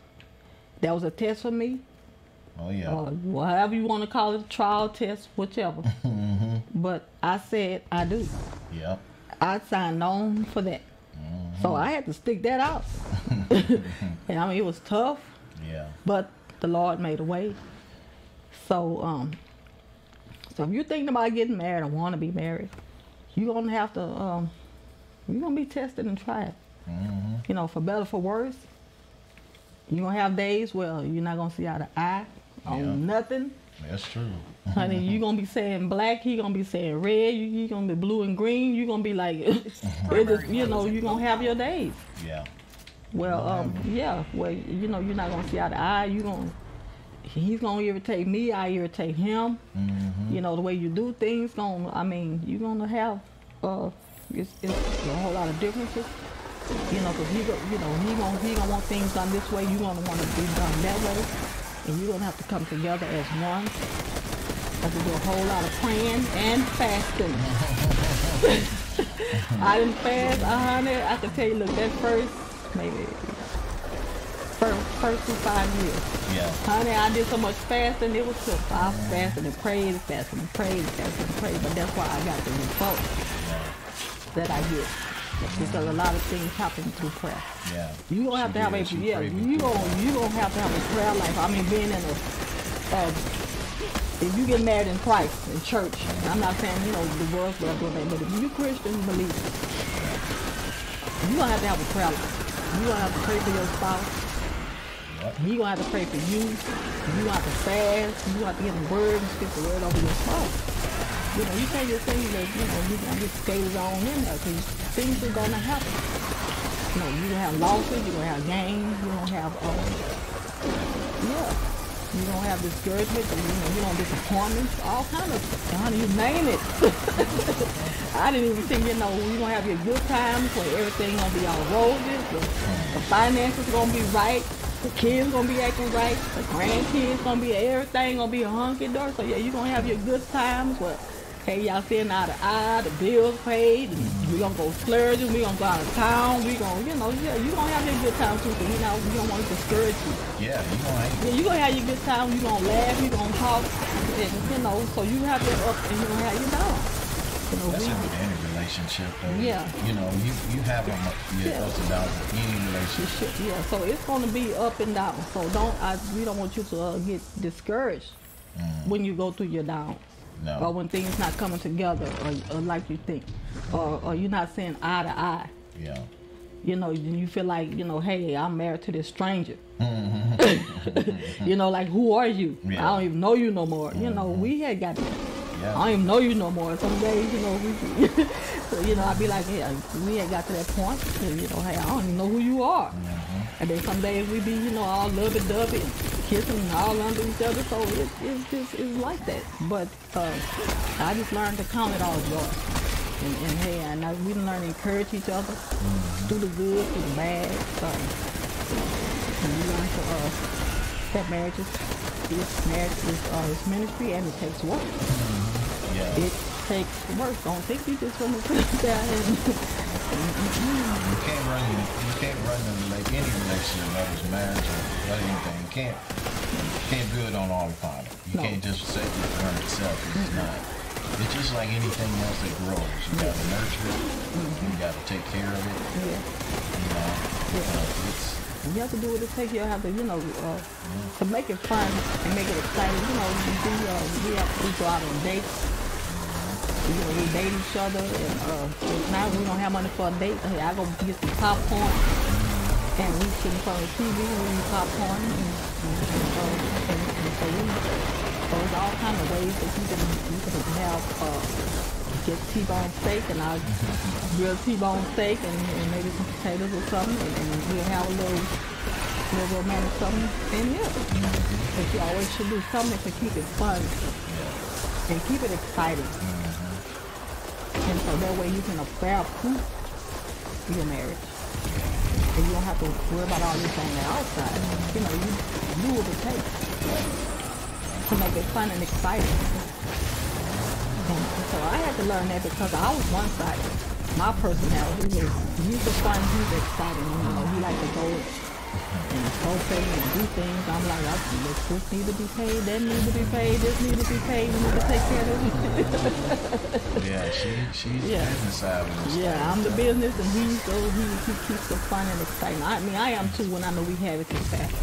That was a test for me. Oh yeah. Whatever you want to call it, a trial test, whichever. But I said I do. Yep. I signed on for that. So I had to stick that out. And I mean, it was tough, Yeah. but the Lord made a way. So, so if you're thinking about getting married or want to be married, you're gonna have to, you're gonna be tested and tried. You know, for better, for worse. You're gonna have days where you're not gonna see eye to eye on nothing. That's true. Honey, you gonna be saying black, he gonna be saying red, you gonna be blue and green, you gonna be like, it just, you know, you gonna have your days. Yeah. Well, yeah, well, you know, you're not gonna see eye to eye, he's gonna irritate me, I irritate him. You know, the way you do things, you're gonna have, it's a whole lot of differences. You know, cause he gonna want things done this way, you gonna want to be done that way. And you're gonna have to come together as one. Have to do a whole lot of praying and fasting. I didn't fast, honey. I can tell you, look, that first 2 5 years. Yeah. Honey, I did so much fasting, it was tough. I fasted and prayed, fasted and prayed, fasted and prayed. But that's why I got the results that I get. Because a lot of things happen through prayer. Yeah. You gonna have to have you gonna have to have a prayer life. I mean, being in if you get married in Christ in church, I'm not saying the world's what I'm doing, but if you Christian believer, you gonna have to have a prayer life. You gonna have to pray for your spouse. You gonna have to pray for you. You gonna have to fast. You gonna have to get the word and speak the word over your spouse. You know, you can't just think that, you gonna get skated on in there, because things are gonna happen. You know, you're gonna have losses, you're gonna have gains, you're gonna have, you're gonna have discouragement, and, you're gonna disappointments, all kind of stuff. Honey, you name it. I didn't even think, you're gonna have your good times where everything gonna be all roses, the finances gonna be right, the kids gonna be acting right, the grandkids gonna be, everything gonna be a hunky-dory. So yeah, you're gonna have your good times where, hey, y'all seeing eye to eye, the bills paid, and we gonna go splurging, we gonna go out of town, we gonna, you gonna have your good time too, so you don't want to discourage you. Yeah, you gonna have your good time, you gonna laugh, you gonna talk, and, so you have your up and you gonna have your down. That's in any relationship, though. Yeah. You have your ups and downs in any relationship. Yeah, so it's gonna be up and down, so we don't want you to get discouraged when you go through your down. No. Or when things not coming together or like you think, or you're not saying eye to eye. Yeah. You feel like, hey, I'm married to this stranger. Like, who are you? Yeah. I don't even know you no more. We had got that. Yeah. I don't even know you no more. Some days, so, I'd be like, hey, we had got to that point. Hey, I don't even know who you are. And then some days we be, all lovey-dovey and kissing and all under each other. So it's like that. But I just learned to count it all joy. And hey, we learn to encourage each other through the good, through the bad. And we learn to that marriage is ministry, and it takes work. Yeah. It takes work. Don't think you just want to sit there and You can't run like any relationship, whether it's marriage or anything. You can't do it on autopilot. You can't just set it to run itself. It's not. It's just like anything else that grows. You gotta nurture it. You gotta take care of it. You have to do what it takes. You have to, to make it fun and make it exciting. We go out on dates. We date each other, and if not, we don't have money for a date. Hey, I go get some popcorn, and we sit in front of the TV and we eat popcorn, so there's all kinds of ways that you can have get T-bone steak, and I'll grill T-bone steak and maybe some potatoes or something, and we'll have a little romantic something in here. But you always should do something to keep it fun and keep it exciting. And so that way you can bear-proof your marriage. And you don't have to worry about all this on the outside. You do what it takes to make it fun and exciting. And so I had to learn that because I was one-sided. My personality was, he's the fun, he's exciting. He liked to go and go and do things. I'm like, this need to be paid, that need to be paid, this need to be paid, we need to take care of it. Yeah, she's business side of this. Yeah, I'm the business, and he keeps the fun and exciting. I am too when I know we have it this fast.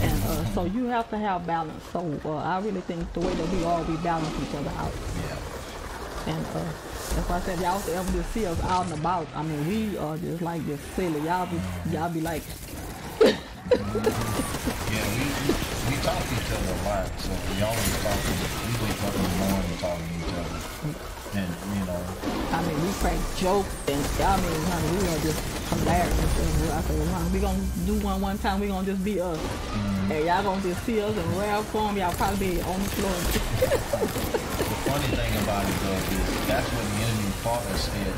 And so you have to have balance. So I really think the way that we balance each other out. Yeah. And that's why I said y'all ever just see us out and about. I mean, we are just like just silly. Y'all be like, Yeah, we talk to each other a lot, so we always talking. We wake up in the morning talking to each other, and you know. I mean, we crack jokes and I mean, honey, we are just hilarious. And I say, well, we gonna do one time. We gonna just be us, and y'all gonna just see us in rare form. Y'all probably be on the floor. The funny thing about it though is that's when the enemy fought us in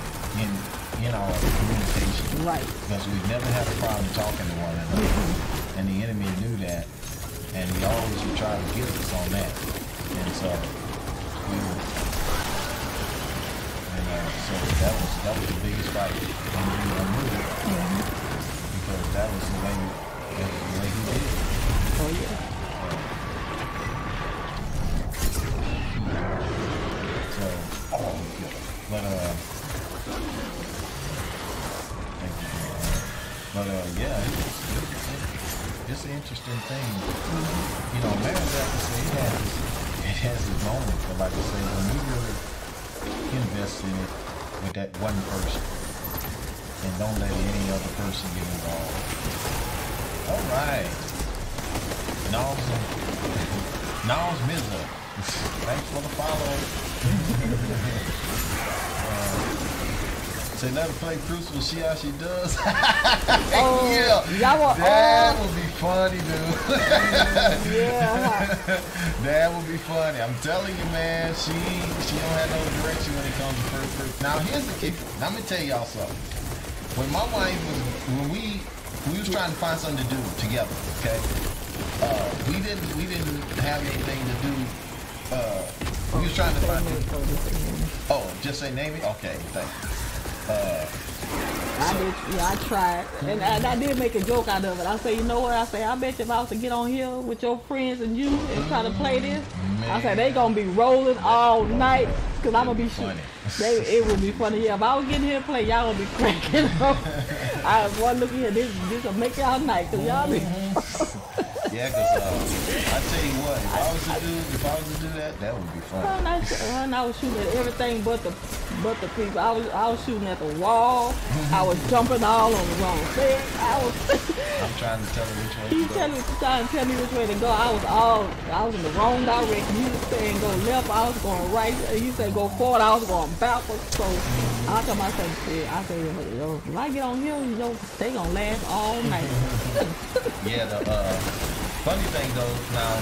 our communication. Right. Because we never had a problem talking to one another, and the enemy knew that, and he always would try to get us on that, and so we were. So that was the biggest fight when we were moving, because that was the way he did it. Oh yeah. So, but thank you. But yeah, it's an interesting thing. You know, marriage, like I say, it has its moments, but like I say, when you really invest in it with that one person and don't let any other person get involved. All right. Nals Mizza. Thanks for the follow. Say let her play Crucible, see how she does. Yeah, that would be funny, dude. Yeah. That would be funny. I'm telling you, man. She don't have no direction when it comes to first. Now here's the kicker. Now, let me tell y'all something. When my wife when we was trying to find something to do together, okay? We didn't have anything to do. We was trying to find. Oh, just say name it. Okay, thank you. I tried, and I did make a joke out of it. I say, you know what? I say, I bet you if I was to get on here with your friends and you and try to play this, man. I say they gonna be rolling all night because I'm gonna be shooting. It would be funny. Yeah, if I was getting here to play, y'all gonna be cracking up. I was one looking here. This will make y'all night because y'all be. Yeah, because I tell you what, if I was to do that, that would be fun. I was shooting at everything but the people. I was shooting at the wall. I was jumping all on the wrong thing. I'm trying to tell her which way to go. Trying to tell me which way to go. I was in the wrong direction. You was saying go left, I was going right. You said go forward, I was going backwards. So I told myself, I said, yo, if I get on here, they gonna last all night. Yeah, the funny thing though, now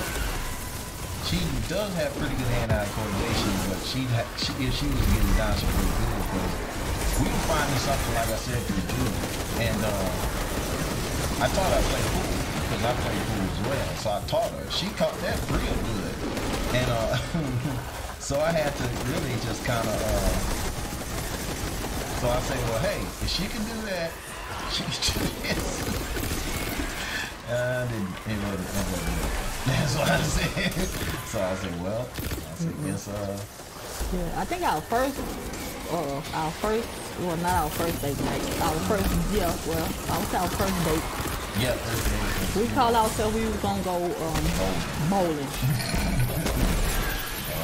she does have pretty good hand-eye coordination, but if she was getting down, she's pretty good because we were finding something like I said pretty good, and I taught her to play pool because I play pool as well, so I taught her. She caught that real good, and so I had to really just kind of. So I say, well, hey, if she can do that, she can do this. It wasn't good. That's what I said. So I said, well, yes, yeah, I think our first, well, not our first date night. I would say our first date. Yeah, first date. We called ourselves, we was gonna go bowling.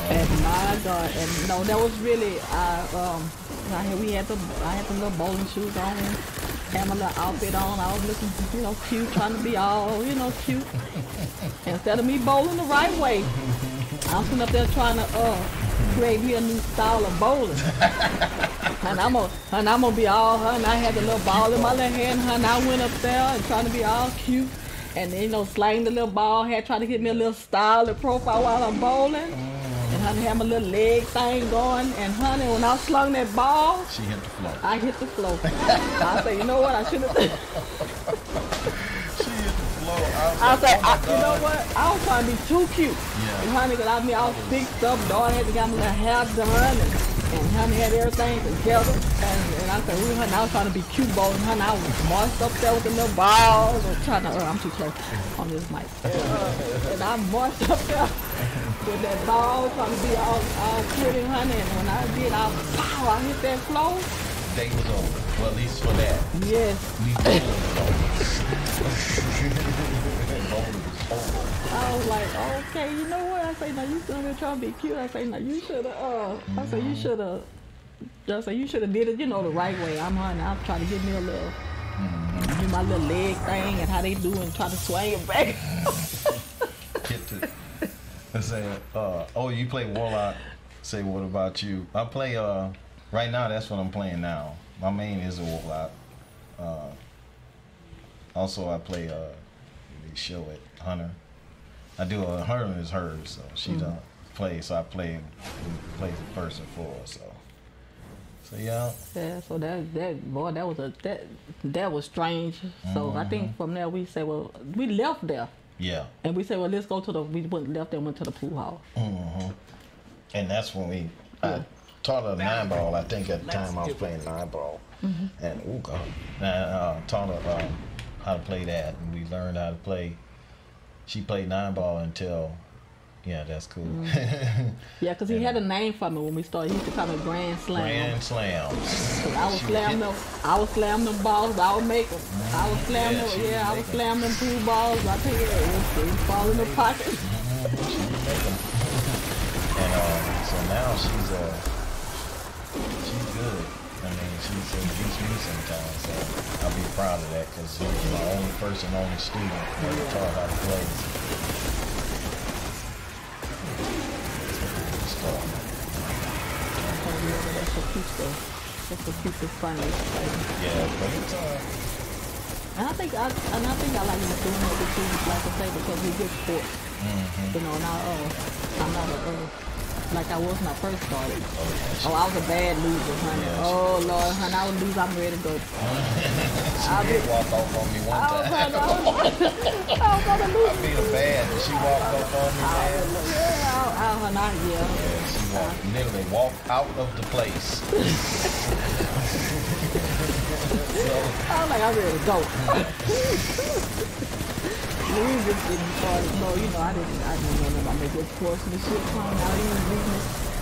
And my God, and no, that was really, I had the little bowling shoes on. Had my little outfit on. I was looking, cute, trying to be all, cute. Instead of me bowling the right way, I'm sitting up there trying to create me a new style of bowling. And I'm gonna be all her. And I had the little ball in my little hand, and I went up there and trying to be all cute. And then, slang the little ball, trying to get me a little style and profile while I'm bowling. Honey, had my little leg thing going, and honey, when I slung that ball, she hit the floor. I hit the floor. I said, you know what? I should have. She hit the floor. I said, you know what? I was trying to be too cute. Yeah. And honey, because I was fixed up, daughter had to get my little hair done, and honey had everything together. And I said, honey, I was trying to be cute, boy. And honey, I was marched up there with the little balls. I'm too close on this mic. And I marched up there with that ball, trying to be all pretty, honey. And when I did, I hit that floor. Date was over. Well, at least for that. Yes. I was like, okay, you know what? I say, now you still been trying to be cute. I say, now you should have. I say, you should have. I say, you should have did it, the right way. I'm trying to get me a little. my little leg thing and how they do and try to swing it back. Get to let's say, oh, you play Warlock. Say, what about you? I play, right now, that's what I'm playing now. My main is a Warlock. Also, I play, they show it, Hunter. I do a Hunter is hers, so she don't play, so I play the person for her, so yeah. Yeah, so that was strange. So I think from there we say, well, we left there. Yeah. And we said, well, let's go to we went left there and went to the pool hall. And that's when I taught her 9-ball. I think at the time I was playing 9-ball. And, oh God. And I taught her how to play that, and we learned how to play. She played 9-ball until, yeah, that's cool. Yeah, because he had a name for me when we started. He used to call me Grand Slam. Grand Slams. Cause I was slamming them balls, I would make them. I was slamming them, I was slamming them pool balls. I tell you, they would fall in the pocket. She would make them. And so now she's good. I mean, she beats me sometimes, so I'll be proud of that because she was my only student that taught how to play. That's what keeps it funny. Yeah, but it's And I think I like doing it with you, like I say, because we good sports. You know, and I'm not like I was when I first started. Oh, I was a bad loser, honey. Yeah, oh Lord, honey, I would lose. I'm ready to go. she did walk off on me one time. I was gonna lose. I beat her bad, and she walked off on me, man. She literally walked out of the place. I was like, I'm ready to go. We just didn't start, I didn't know about my good sportsmanship.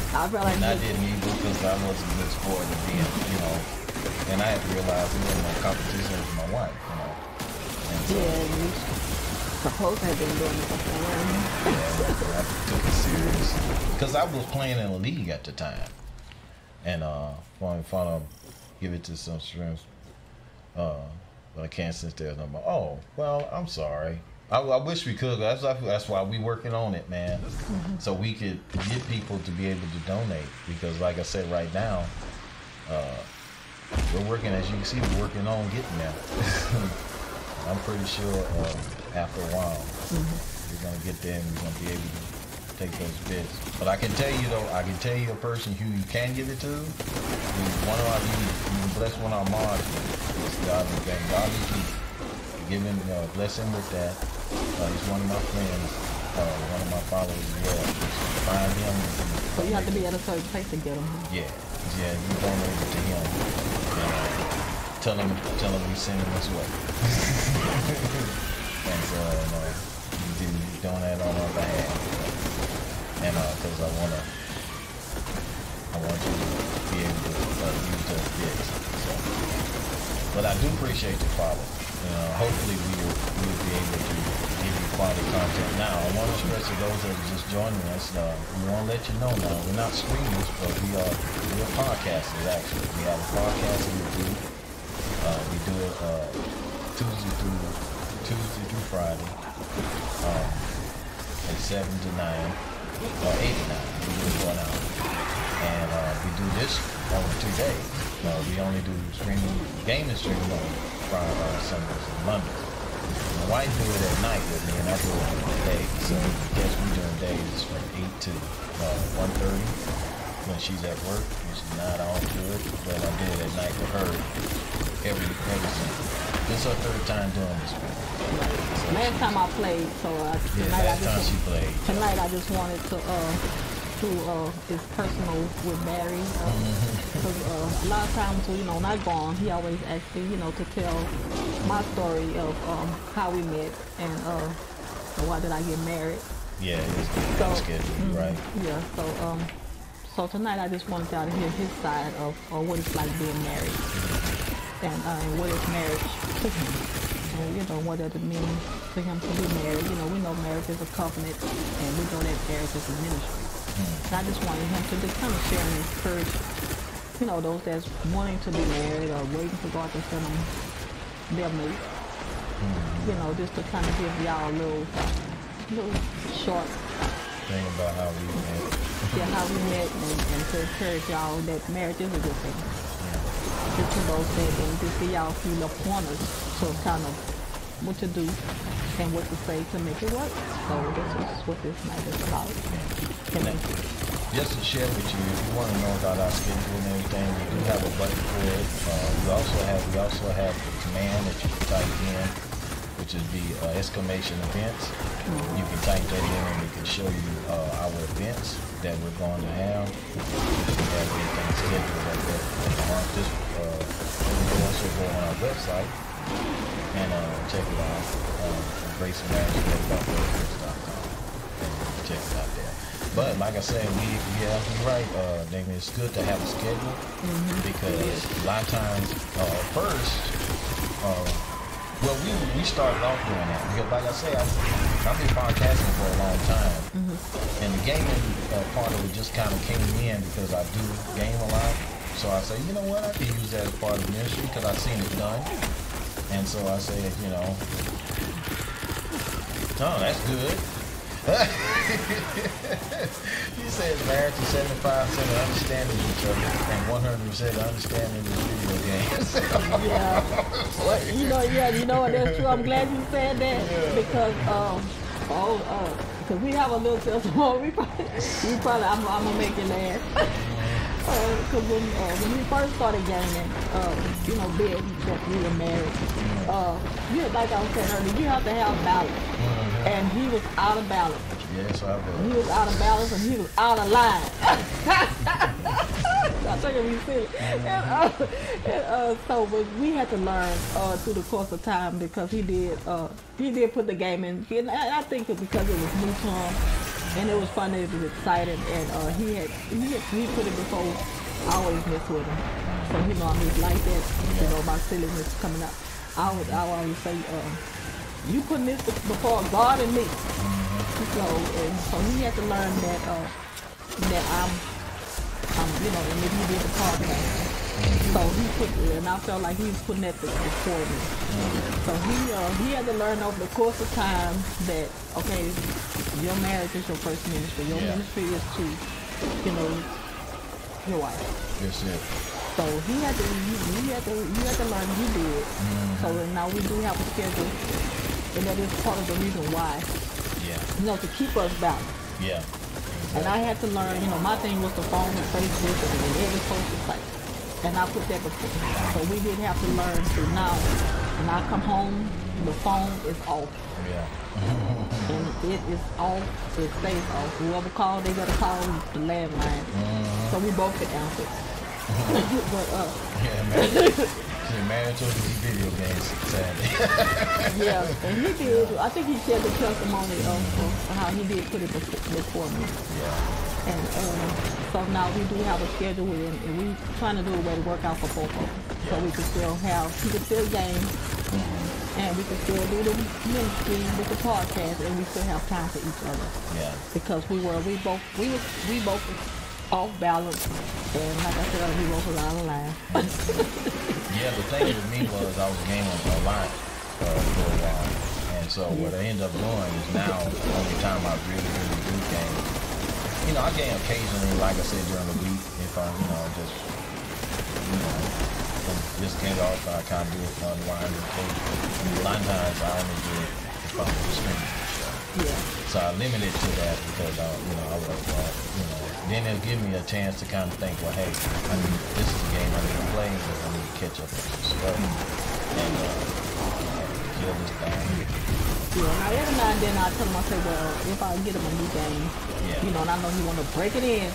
I felt like I didn't either because I wasn't a good sport at being, and I had to realize it wasn't no competition with my wife, And so, and we supposed to have been doing it before. I took it serious because I was playing in a league at the time, and finally give it to some strength. But I can't sit there no more. Oh, well, I'm sorry. I wish we could. That's why we working on it, man. So we could get people to be able to donate. Because like I said, right now, we're working, as you can see, we're working on getting there. I'm pretty sure after a while, we're going to get there and we're going to be able to take those bids. But I can tell you, though, a person who you can give it to. One of our leaders, you can bless one of our mods. God is giving, bless him with that. He's one of my friends, one of my followers as well. Find him. So you have to be at a certain place to get him. Yeah, you donate it to him. Tell him we send him this way. And so you donate on our behalf. And because I want you to be able to use those bits. So. But I do appreciate the follow. Hopefully we'll be able to give you quality content. Now, I want to stress to those that are just joining us, we want to let you know now, we're not streamers, but we're podcasters, actually. We have a podcast that we do. We do it Tuesday through Friday, at 7 to 9, or 8 to 9. We do it 1 hour. And we do this on 2 days. We only do gaming streaming on Friday, Sundays, and Mondays. My wife do it at night with me, and I do it on the day. So I guess we doing days from 8 to 1:30 when she's at work, and she's not all good. But I do it at night with her every Sunday. This is her 3rd time doing this. So last time I played, so tonight I just wanted to is personal with Barry. Because a lot of times, when I'm gone, he always asks me, to tell my story of how we met and why did I get married. Yeah, it's scheduled, right? Yeah, so tonight I just wanted y'all to hear his side of what it's like being married and what is marriage to him. And, what does it mean to him to be married. We know marriage is a covenant, and we know that marriage is a ministry. And I just wanted him to just kind of share and encourage, those that's wanting to be married or waiting for God to send them their mate. you know, just to kind of give y'all a little short, Thing about how we met. yeah, how we met, and to encourage y'all that marriage is a good thing. Just to those that, and just give y'all a few little pointers to kind of what to do and what to say to make it work. So this is what this night is about. Now, just to share with you, if you want to know about our schedule and everything, we do have a button for it. We also have the command that you can type in, which is the exclamation events. You can type that in and it can show you our events that we're going to have. We have everything scheduled like that. You can also go on our website and check it out. GraceandMarriage.com. Check it out there. But like I said, you're right, Damien, it's good to have a schedule because a lot of times, we started off doing that because, like I said, I've been podcasting for a long time, and the gaming part of it just kind of came in because I do game a lot. So I say, you know what, I can use that as part of the ministry because I've seen it done, and so I say, you know, oh, that's good. He says marriage is 75% of understanding each other and 100% understanding the video games. Yeah. Well, you know what, that's true. I'm glad you said that because because we have a little testimony. I'm gonna make you laugh. Because when we first started gaming, Ben, that we were married, like I was saying earlier, you have to have balance. And he was out of balance. Yes, I bet. He was out of balance and he was out of line. I think it was silly. But we had to learn through the course of time because he did put the game in. And I think it because it was new to him and it was fun, it was exciting, and he put it before I always mess with him. So I'm just like that, my silliness coming out. I always say, you putting this before God and me. So he had to learn that I'm and then he did the podcast. So he put, and I felt like he was putting that before me. So he had to learn over the course of time that, okay, your marriage is your first ministry. Your ministry is to, your wife. That's it. So he had to learn, he did. So now we do have a schedule, and that is part of the reason why. Yeah. To keep us balanced. Yeah. And I had to learn, my thing was the phone and Facebook and every social site. And I put that before. So we did have to learn to now, when I come home, the phone is off. Yeah. And it is off, it stays off. Whoever called, they gotta call the landline. So we both could answer. But married to the video games, sadly. Yeah, and he did. I think he shared the testimony of how he did put it before me. Yeah. And so now we do have a schedule, and we trying to do a way to work out for both of us, so we can still game, and we can still do the ministry with the podcast, and we still have time for each other. Yeah. Because we both off balance, and like I said, we both was out of line. Yeah, the thing with me was I was gaming a lot for a while, and so what I ended up doing is now the only time I really do game. I game occasionally, like I said, during the week if I, just get off, I kind of do it unwind. A lot of times I only do it if I'm streaming. Yeah. So I limit it to that because I work hard. Then it'll give me a chance to kind of think, well, hey, this is a game I need to play, but I need to catch up on some stuff and kill this thing. Yeah, now every now and then I tell him, I say, well, if I get him a new game, and I know he want to break it in.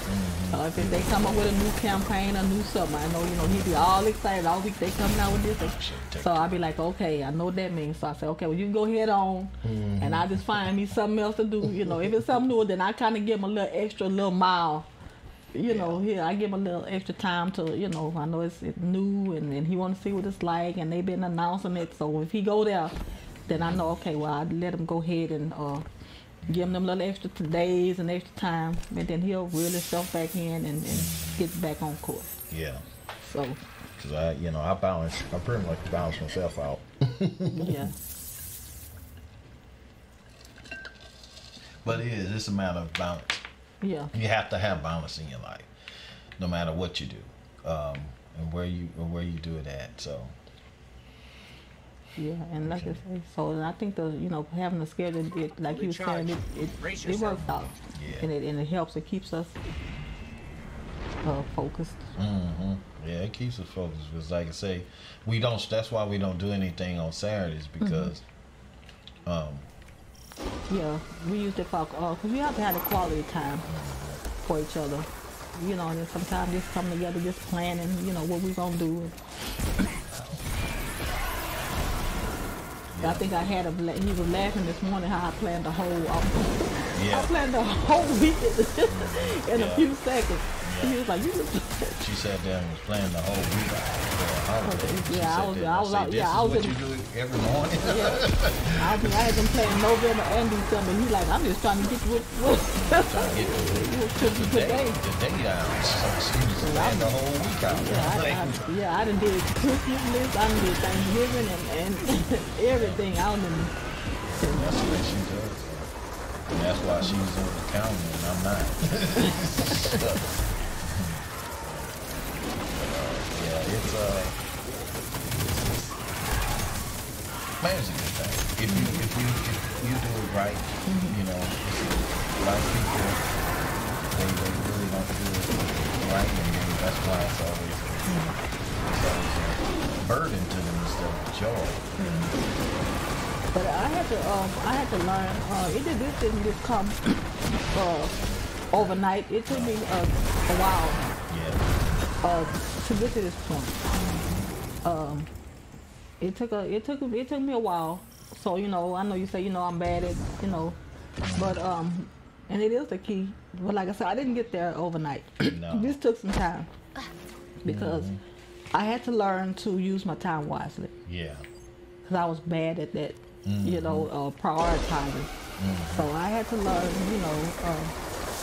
If they come up with a new campaign, a new something, I know, he'd be all excited all week. They coming out with this. So I'll be like, okay, I know what that means. So I say, okay, well, you can go head on, and I just find me something else to do. If it's something new, then I kind of give him a little extra, little mile. Here I give him a little extra time to, I know it's new, and he want to see what it's like, and they've been announcing it. So if he go there, then I know, okay, well, I let him go ahead and give him them little extra days and extra time, and then he'll reel himself back in and get back on course. Yeah. So. Because I pretty much balance myself out. Yeah. But it is. It's a matter of balance. Yeah. You have to have balance in your life, no matter what you do, and where you do it at. So. Yeah, and like I say, so and I think having the schedule, like you were saying, it works out, Yeah. and it helps. It keeps us focused. Yeah, it keeps us focused. Because like I say, we don't. That's why we don't do anything on Saturdays because. Yeah, we use it for because we have to have a quality time for each other. And then sometimes just come together, just planning, what we're gonna do. I think I had he was laughing this morning how I planned the whole I planned the whole week in a few seconds. Yeah. He was like, She sat there and was planning the whole week for a holiday. Yeah, I was out. Yeah, I was what you do every morning. I had them playing November and December. He's like, I'm just trying to get to today. The day down. She was planning the whole week out. I done did Christmas list. I done did Thanksgiving and everything. I don't know. That's what she does. And that's why she's on the counter and I'm not. It's man, it's a good thing. If you do it right, a lot of people they really don't do it right, and then that's why it's always a burden to them instead of joy. But I had to learn. This didn't just come overnight. It took me a while. Yeah. To get to this point. It took me a while. So I know you say I'm bad at but and it is the key. But like I said, I didn't get there overnight. No. This took some time because I had to learn to use my time wisely. Yeah. Because I was bad at that. Prioritizing. So I had to learn,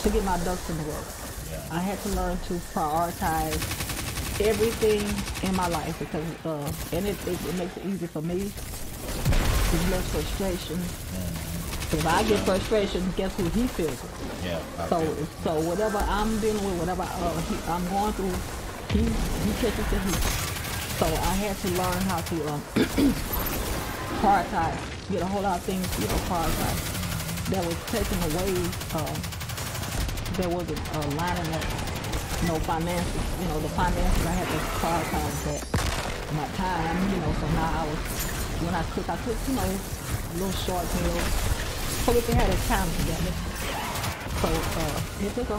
to get my ducks in a row. Yeah. I had to learn to prioritize everything in my life because, and it makes it easy for me. There's less frustration. If I get frustration, guess who he feels it? Yeah. So whatever I'm dealing with, whatever I'm going through, he catches the heat. So I had to learn how to prioritize, get a whole lot of things, prioritize. That was taken away, there wasn't lining up, finances, the finances, I had to prioritize that. My time, so now when I cook, little short meals, so we can have that time together. So it took a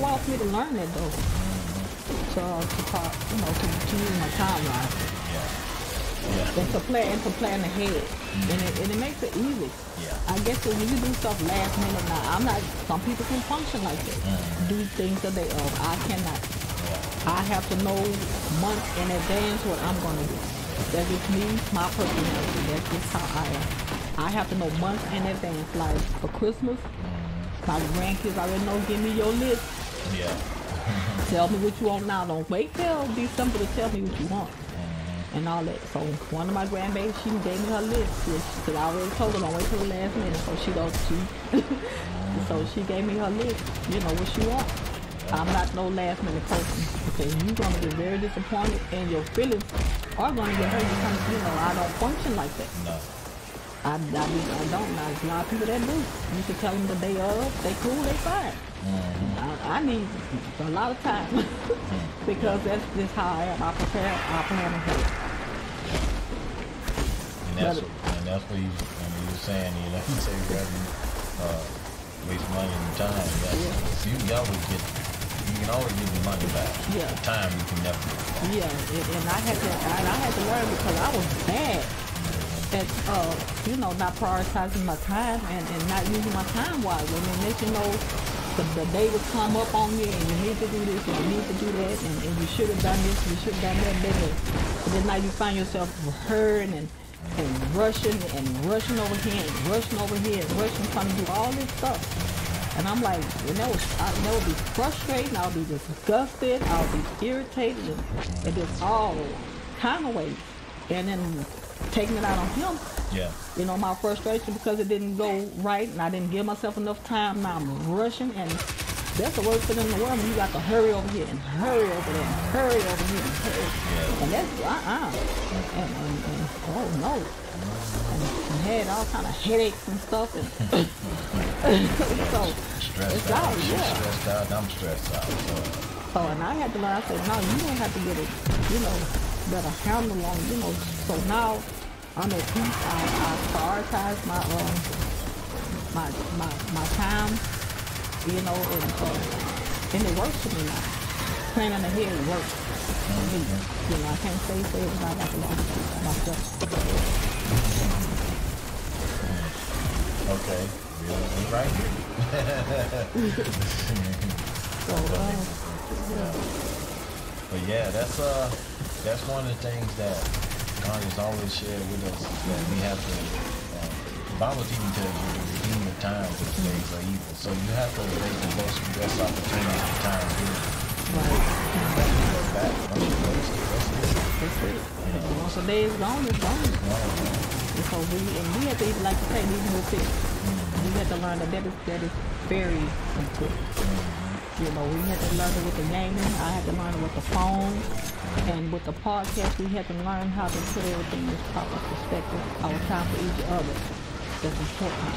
while for me to learn that though. To use my time right. And to plan ahead, and it makes it easy. I guess when you do stuff last minute, now some people can function like that, do things that they I cannot. I have to know months in advance what I'm gonna do. That's just me, my personality. That's just how I am. I have to know months in advance. Like for Christmas, my grandkids already know. Give me your list. Yeah. Tell me what you want now. Don't wait till December to tell me what you want. And all that. So one of my grandbabies, she gave me her list. Because I already told her don't wait till the last minute. So so she gave me her list. What she want. I'm not no last minute person. Because you're gonna get very disappointed and your feelings are gonna get hurt because I don't function like that. No. I don't. There's a lot of people that do. You can tell them the day of, they cool, they fine. I need a lot of time because that's just how I am. I plan ahead. And that's what you saying. You say rather waste money and time. You can always get the money back. Yeah. The time you can never get back. Yeah, and I had to learn because I was bad at not prioritizing my time and not using my time wisely. The day would come up on you and you need to do this and you need to do that and you should have done this and you should have done that. And then now you find yourself hurrying and rushing over here and rushing trying to do all this stuff. And I'm like, that would be frustrating, I'll be disgusted, I'll be irritated and just all kind of ways. And then taking it out on him, Yeah. You know, my frustration because it didn't go right and I didn't give myself enough time. Now I'm rushing, and that's the worst thing in the world when you got to hurry over here and hurry over there and hurry over here and hurry. Yeah. And that's, and oh no. And had all kind of headaches and stuff. And so, Stressed it's out. out, She's yeah. stressed out. I'm stressed out. So, and I had to learn, I said, no, you don't have to get it, you know, better handle on, you know. So now I'm at peace. I prioritize my time, you know, and it works for me now. Planning ahead works for me. You know, I can't say everybody got to learn myself. Okay. We're right here. So, But yeah, that's one of the things that God has always shared with us is that we have to. The Bible even tells you to redeem the time for the days are evil. So you have to make the most best opportunity for time here. right. Back, once you notice it, That's it. Once a day is gone, it's gone. And so we have to even, like you say, even with it, we have to learn that is very important. You know, we had to learn it with the gaming. I had to learn it with the phone, and with the podcast, we had to learn how to put everything in its proper perspective. Our time for each other. That's important.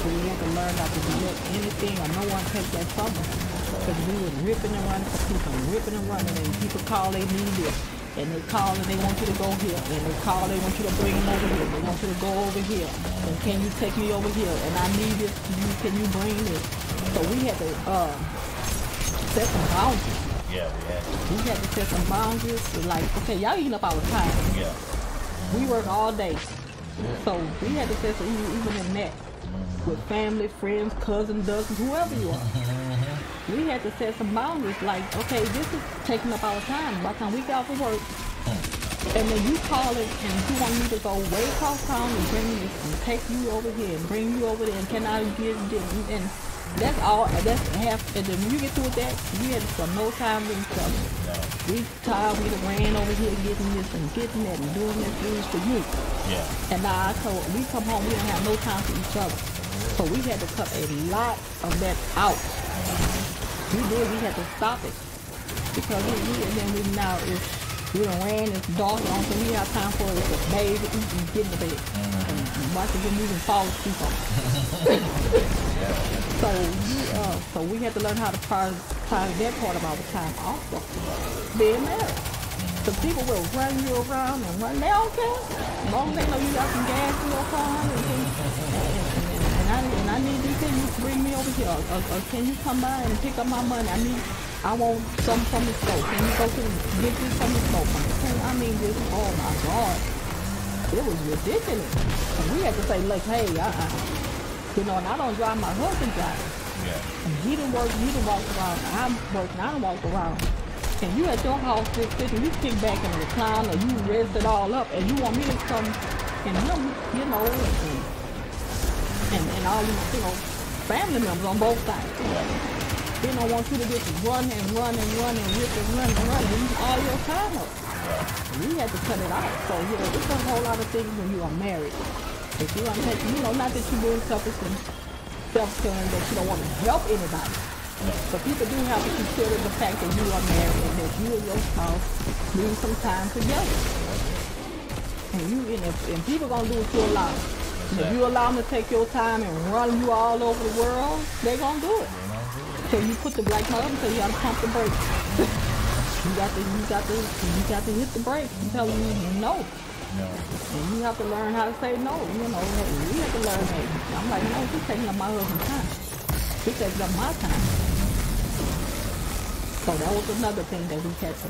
So we had to learn not to let anything or no one take that from us. Because we was ripping and running for people, ripping and running, and people call they need this. And they call and they want you to go here. And they call, they want you to bring them over here. They want you to go over here. And can you take me over here? And I need this. Can you bring this? So we had to set some boundaries. Yeah, We had to set some boundaries. Like, okay, y'all eating up our time. yeah. We work all day. So we had to set some, even in that, with family, friends, cousins, dozens, whoever you are. We had to set some boundaries, like, okay, this is taking up our time. By the time we get off of work, and then you call it, and you want me to go way across town and bring this, and take you over here, and bring you over there, and can I get this? And that's all, that's half, and then when you get through with that, we had to spend no time with each other. We tired, we done ran over here getting this and getting that and doing this for you. Yeah. And now I told, we come home, we don't have no time for each other. So we had to cut a lot of that out. We did, we had to stop it. Because and then we now, we done ran, it's dark, the only thing we have time for is to bathe, eat, and get in the bed. And watch it get moving, fall asleep on it. So we had to learn how to prioritize that part of our time also. Being married. So people will run you around and run, they don't care. As long as they know you got some gas in your car and I need you, can you bring me over here? Or can you come by and pick up my money? I want something from the store. Can you go to get this from the store? I mean, just, oh my God. It was ridiculous. And we had to say, like, hey, you know, and I don't drive, my husband drives. Yeah. And he done walk around. I'm working, I done walk around. And you at your house just sitting, you kick back in the recline, or you rest it all up, and you want me to come and him, you know, and all these, you know, family members on both sides. They don't want you to just run and run and run and rip and run and run and use all your time up. We had to cut it out. So, you know, it's a whole lot of things when you are married. If you want to take, you know, not that you're doing selfish and self-killing, that you don't want to help anybody. But people do have to consider the fact that you are married and that you and your spouse need some time together. And people gonna do what you allow. If you allow them to take your time and run you all over the world, they gonna do it. So you put the black mother, so you gotta pump the brakes. you got to hit the brakes and tell them no. And you have to learn how to say no. You know, we have to learn that. I'm like, no, she's taking up my husband's time. She's taking up my time. So that was another thing that we had to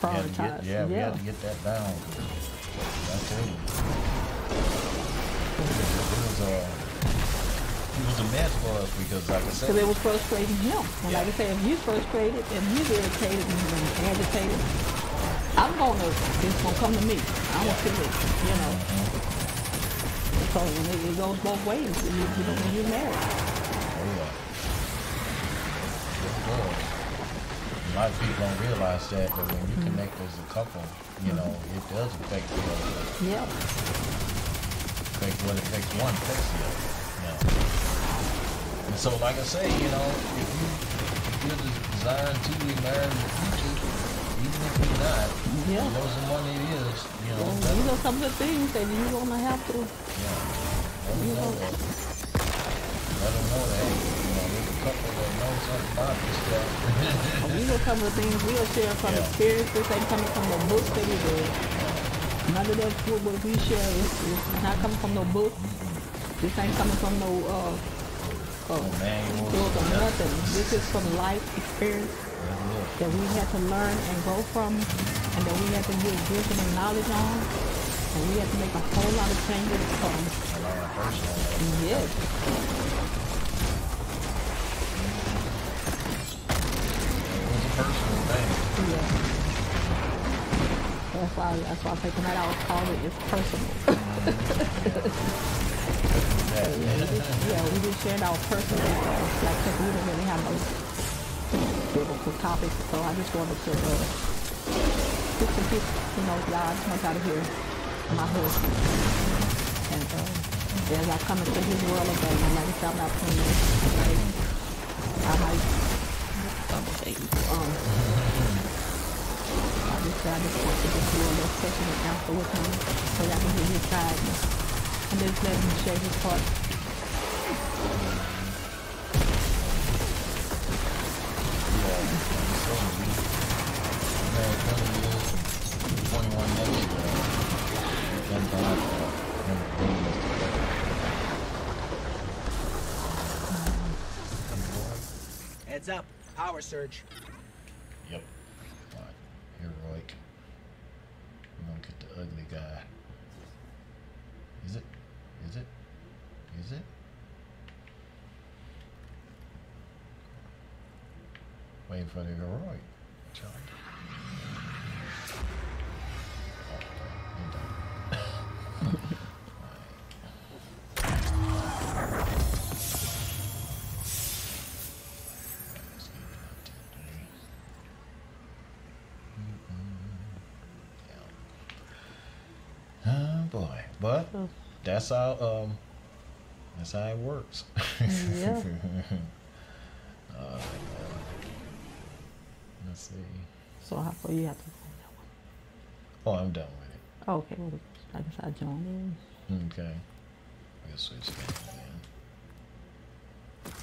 prioritize. We had to get that down. I tell you. It was a mess for us because, like I said, because it was frustrating him. And like I said, if he's frustrated and he's irritated and agitated, it's gonna come to me. I won't feel it, you know. So it goes both ways, you know, when you're married. Oh, yeah. A lot of people don't realize that, but when you connect as a couple, you know, it does affect the other. Yeah. What affects one affects the other. You know. And so, like I say, you know, if you're designed to be married in the future, even if you're not, Yeah. you know someone it is, you know. Well, you know some of the things that you're gonna have to. Yeah. Let them You know know. that. Let them know that, hey, you know, there's a couple that know something about this stuff. We know some of the things we'll share from Yeah. experience. This ain't coming from the books that we read. None of that what we share is not coming from no book. This ain't coming from no Manuals, book or nothing. nothing. This is from life experience That's it. that we had to learn and grow from, and that we had to get wisdom and knowledge on, and we had to make a whole lot of changes from. A lot of personal. Yes. It was a personal thing. Yeah. That's why taking that out called it is personal. We just shared our personal stuff. Like I said, we didn't really have no biblical topics, so I just wanted to put some people, you know, y'all, I just want y'all to hear my husband. And as I come into his world of dating, like I said, I'm not playing this. I might I just want to just do a little session and answer with him so y'all can hear his side and just let him share his heart. Man, 20 years, 21 next year. Thank God for him bringing us together. Heads up. Power surge. Yep. Alright, heroic. We're gonna get the ugly guy. Is it? Is it? Is it? Waiting for the heroic. Charlie. Oh boy, but that's how it works. Yeah. Let's see. So how far you have to Oh, I'm done with it. okay, well, I guess I joined in. Okay. I guess switch that again.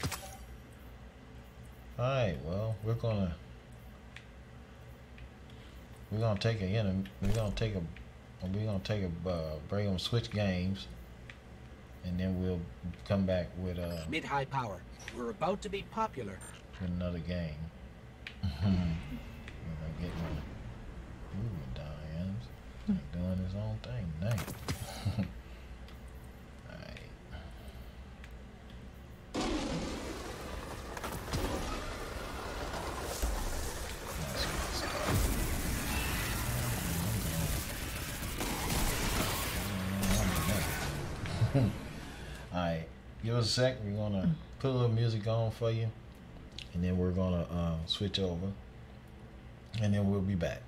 Alright, well, we're gonna take a break on switch games, and then we'll come back with Mid-high power. We're about to be popular. another game. We're gonna get one. Ooh, Diane's doing his own thing tonight. Alright. Alright, give us a sec. We're gonna put a little music on for you, and then we're gonna switch over, and then we'll be back.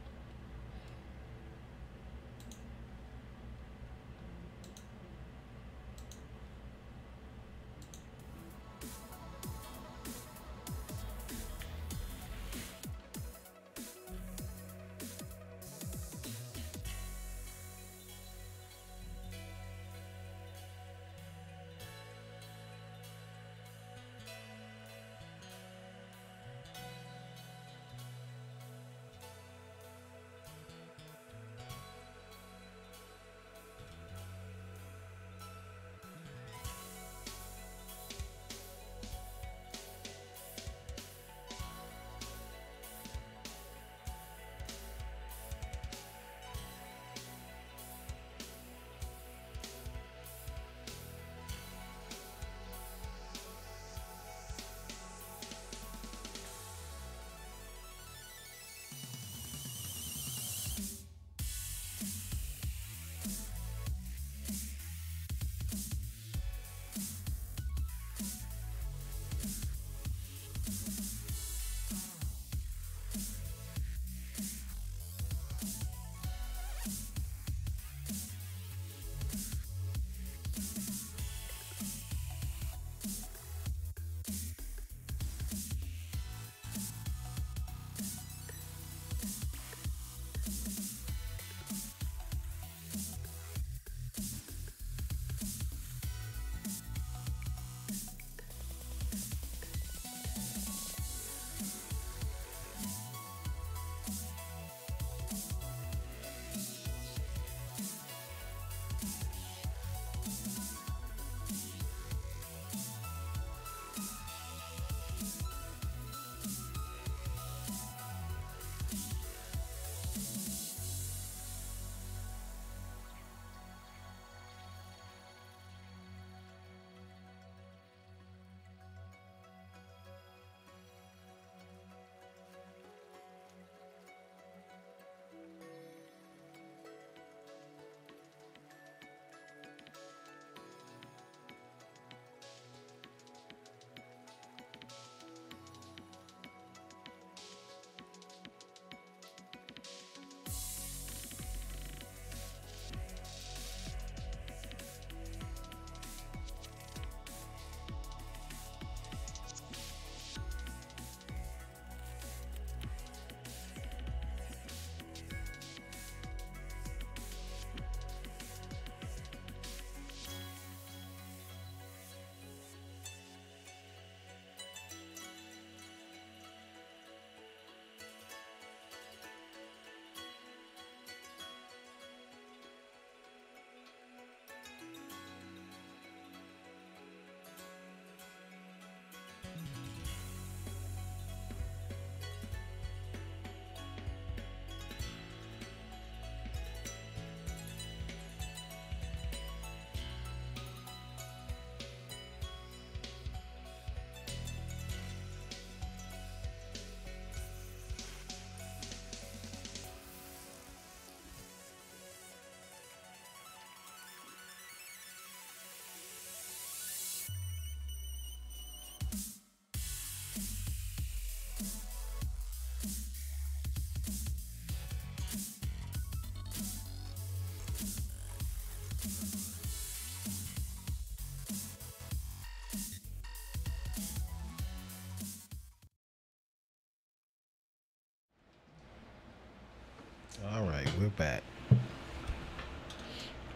All right, we're back.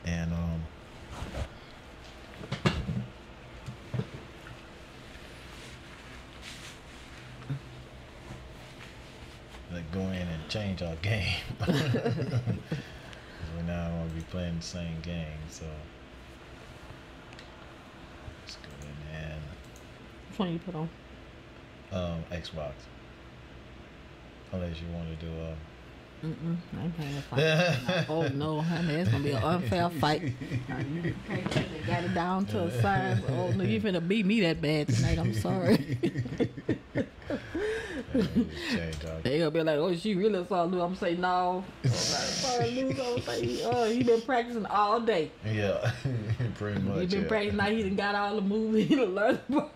And like go in and change our game. 'Cause we're now gonna be playing the same game, so let's go in Which one you put on? and Xbox. Unless you want to do I ain't playing that fight. Oh no, honey, it's gonna be an unfair fight. They got it down to a science. Oh no, you finna beat me that bad tonight. I'm sorry. change our They gonna be like, oh, she really saw Lou. I'm saying no. Sorry, Lou. I'm saying, oh, he been practicing all day. Yeah, pretty much. He been yeah. practicing. Now he done got all the moves. He done learned. So,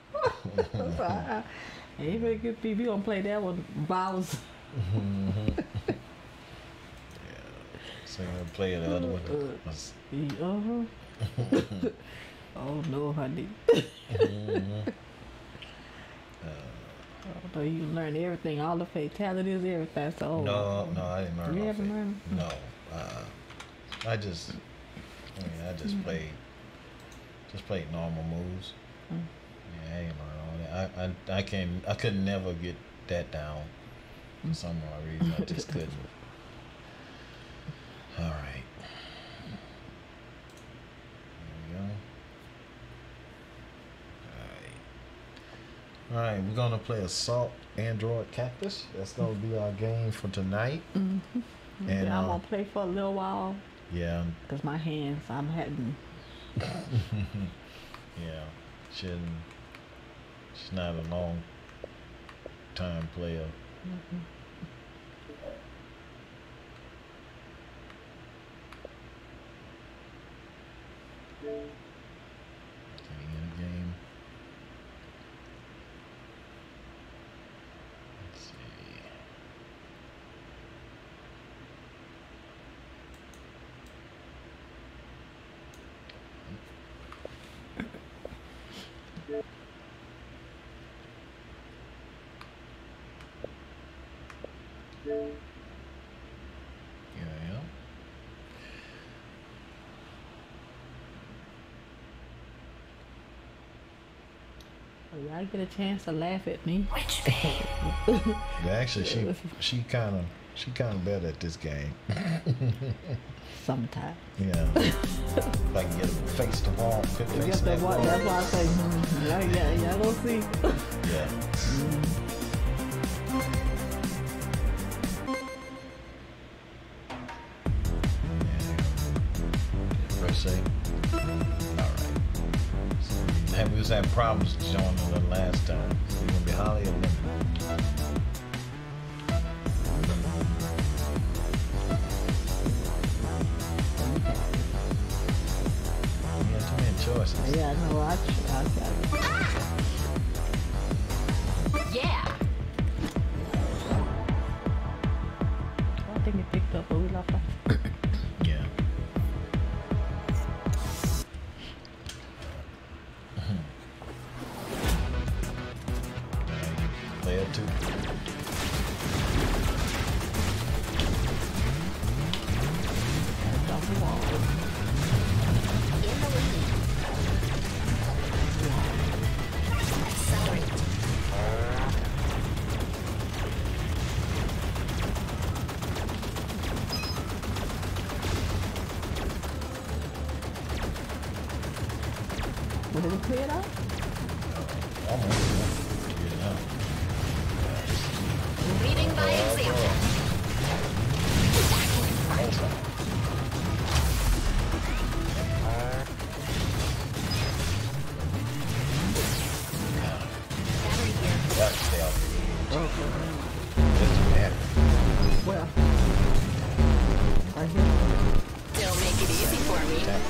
ain't very good people. You gonna play that one, Bowers. So I'm gonna play the other one. Oh no, honey. Oh, you learn everything, all the fatalities, everything. So No, I didn't learn. You no haven't fa- learned? No, I just played normal moves. Yeah, I ain't learned all that. I could never get that down for some odd reason. I just couldn't. All right. There we go. All right, we're gonna play Assault Android Cactus. That's gonna be our game for tonight. And I'm gonna play for a little while yeah, because my hands, I'm having. yeah, she's not a long time player. Getting in a game. Let's see. Here I am. Y'all get a chance to laugh at me. Yeah, actually, she kind of better at this game. Sometimes. Yeah. If I can get her face the wall, quick face Yes, that wall. that's why I say, y'all gonna see. Yeah. Press save. Alright. So, we was having problems joining the last time. So we're gonna be highly eliminated. Yeah, too many choices. Yeah, I know. I Yeah. think it picked up, but we left off. Yeah. Player 2. That's off the wall. In the lead. Accelerate. Did it clear it out? Almost. Yeah. Leading by example. Battery here. That's the Doesn't matter. Well, right here. Don't make it easy for me. Tap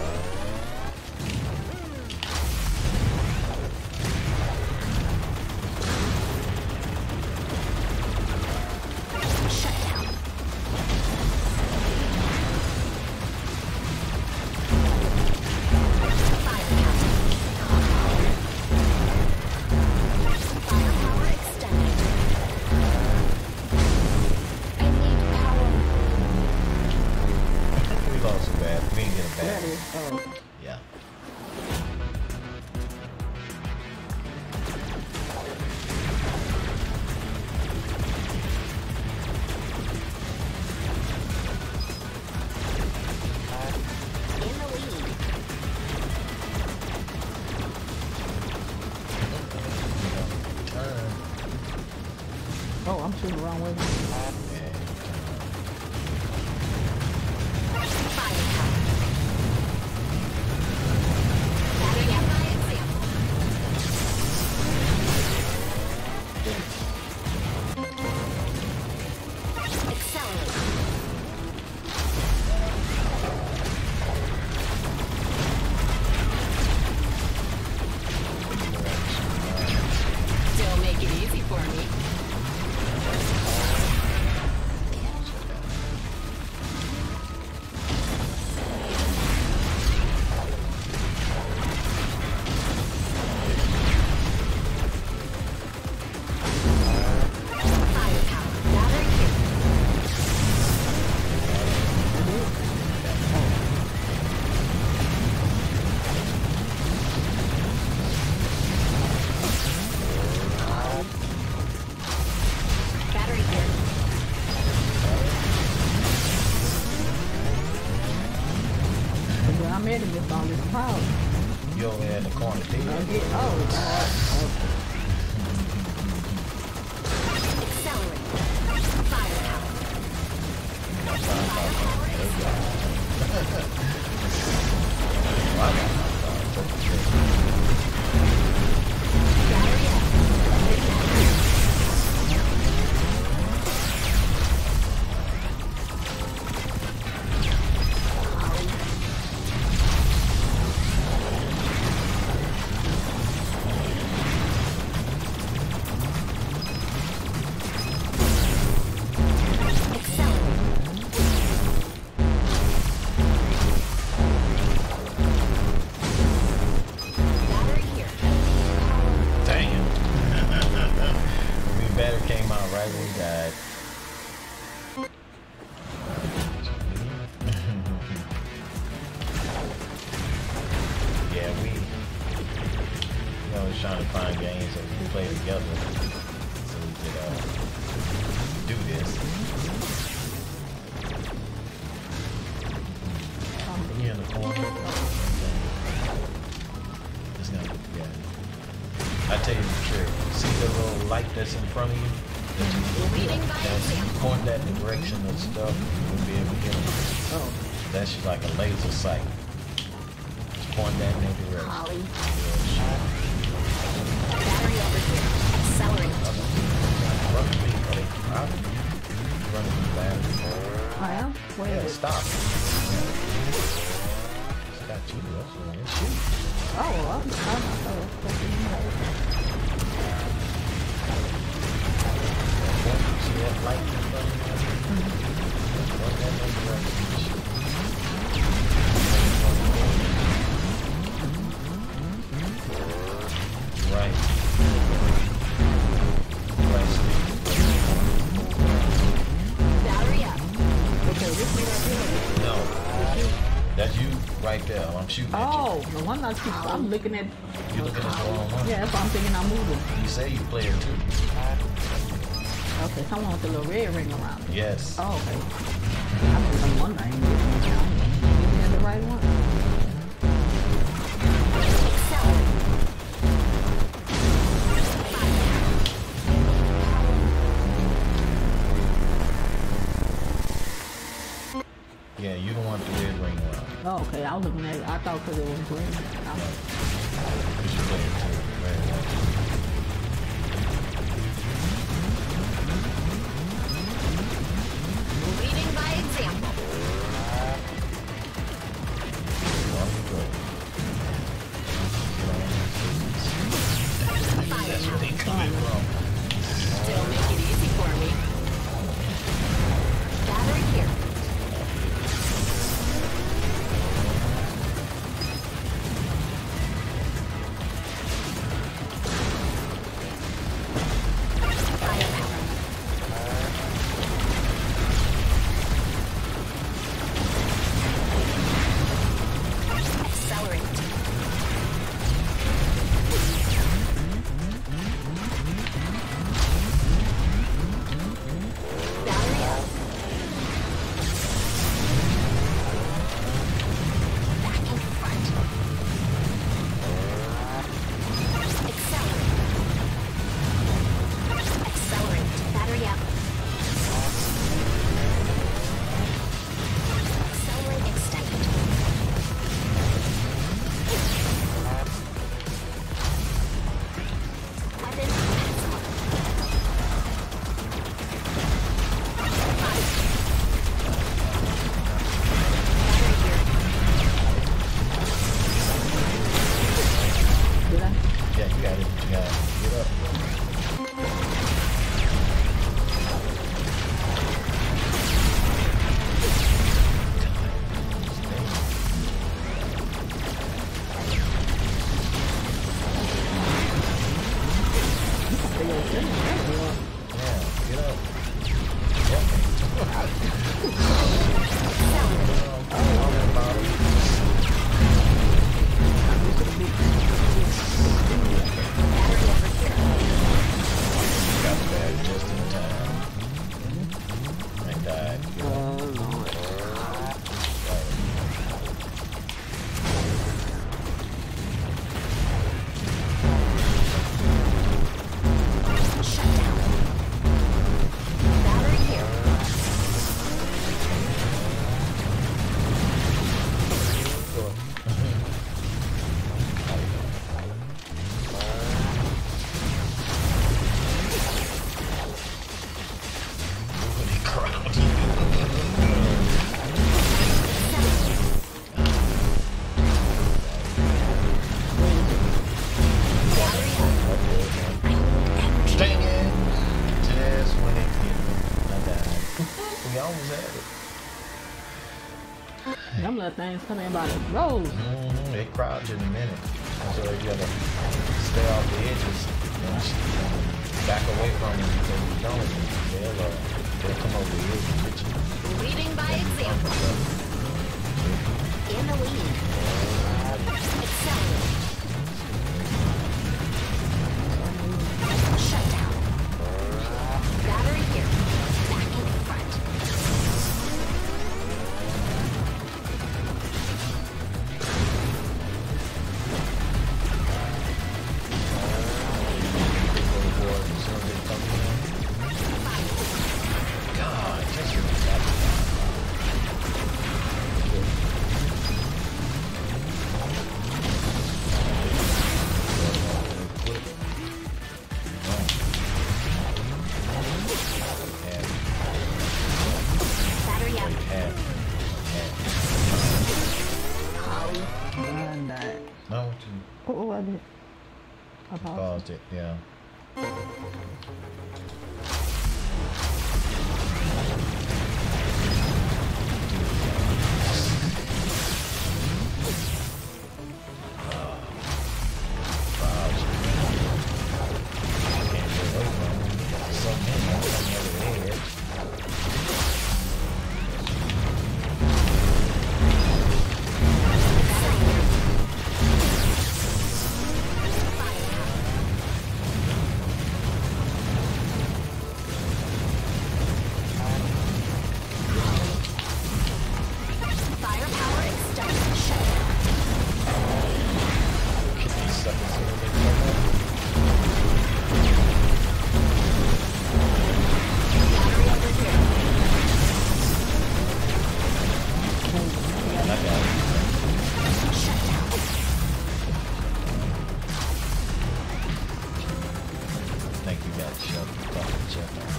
Shut down. That is, Yeah. In the lead. Turn. oh, I'm shooting the wrong way. Yeah, Firepower. Battery up by example. Accelerate. Don't make it easy for me. Firepower. Battery here. Battery here. But I'm ready to get all this power. you over there in the corner, I dead. get, Accelerate. Firepower. Battery up. Accelerate. Battery here. Dang it. We better came out right when we died. Yeah, we always trying to find games that we can play together so we could do this. You in the corner? It's gonna, yeah. I tell you the trick. See the little light that's in front of you? That you Leading by that's example. point that direction of stuff, you'll be able to get them. That's just like a laser sight. Just point that in that direction. Holly. Yeah, Battery over here. Accelerate. run the beat, buddy. Out. Running the battery. I am? Where Yeah, is it? stop. It's got you. That's what it is. Shoot. Oh, I'm See that light in front of you? Run that in that direction. Right. Right, Steve. Battery up. okay, this is right here. No. That's you right there. I'm shooting at Oh, the one I keep, I'm looking at, you. You looking at the wrong one? yeah, that's why I'm thinking I'm moving. You say you play it too. Okay, someone with the little red ring around it. Yes. Oh, okay. I'm just wondering, is that the right one? Accelerate. Yeah, you don't want the red ring around. Oh, okay, I was looking at it, I thought because it was green. You should play it too. Red one. Leading by example. On the go. That's where they coming from. Don't make it easy for me. Battery here. of things coming in by the road. They crowd you in a minute. So you gotta stay off the edges and back away from them because you don't. They'll come over the edge and get you. Leading by example. In the lead. Accelerate. Shut down. Battery here. Back in front. God, just Battery up. Burn that. No, what you What was it? About caused it, yeah. Firepower extended. Shut down. Battery over here. Shut down. I think you got shoved the fucking check out.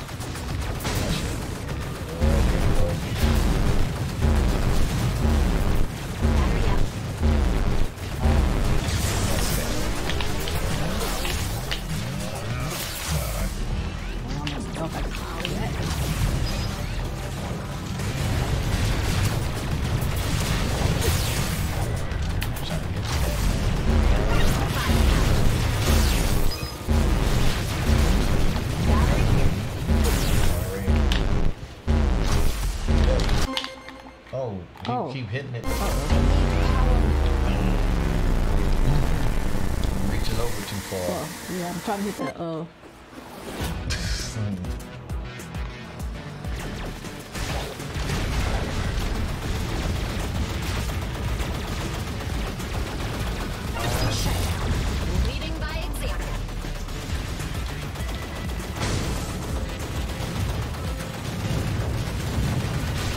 Battery up. stuff like all that. Trying to get to that. Battery here. Oh, you Oh. keep hitting it. Power. Reaching over too far. Well, yeah, I'm trying to hit the Shut down. Leading by example.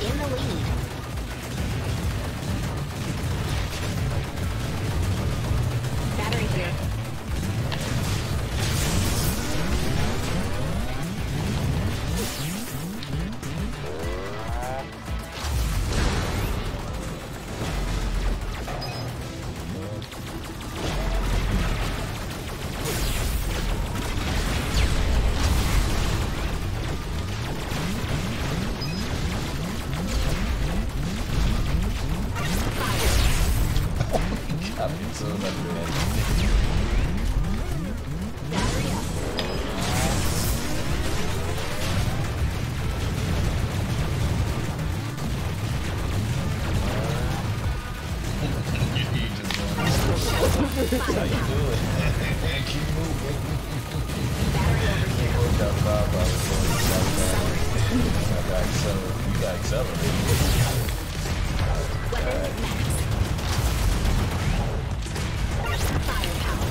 In the lead. Battery here. I mean, so that's bad. Battery up. You just doing this. That's how you do it. Keep moving. Battery over here. Worked out 5 hours going southbound. I got accelerated. You got accelerated. Weapons max. Firepower.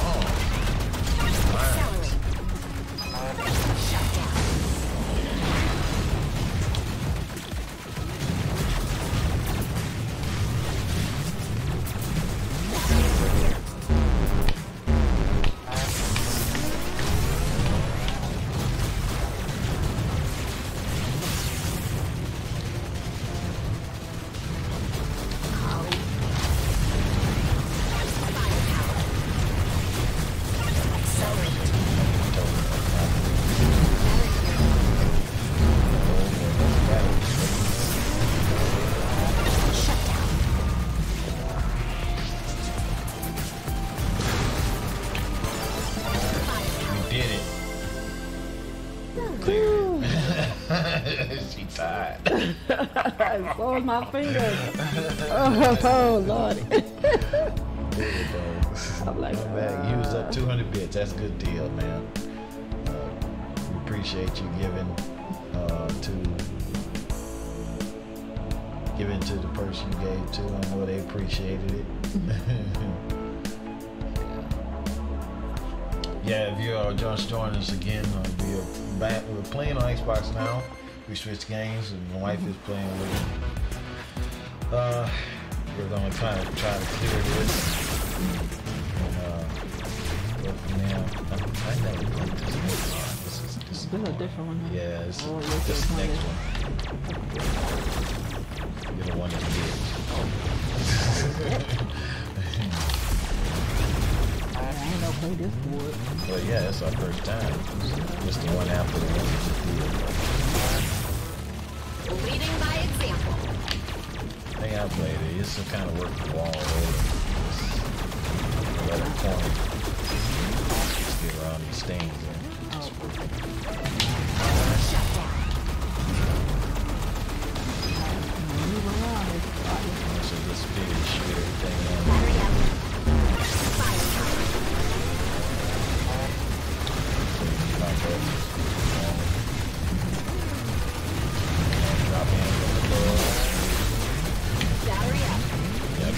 Oh, Accelerate. She tired. So is my fingers. Oh Lordy. I'm like, Man, you used up 200 bits. That's a good deal, man. We appreciate you giving to the person you gave to. I know they appreciated it. Yeah, if you're just joining us again, we're back. We're playing on Xbox now. We switched games, and my wife is playing with me. We're gonna try to clear this. Go from there. I never played this next one. This This is a different one. Huh? Yeah, this this next one. You're the one that did. I ain't never played this board. Well, yeah, it's our first time. It's the one after the one we just did. Leading by example. I think I played it. It's some kind of work the wall over. Another corner. Just get around these things. Shut down. Move around. So this big shoot everything out. Battery up. Fire time. Drop in from the door. Battery up. Yeah,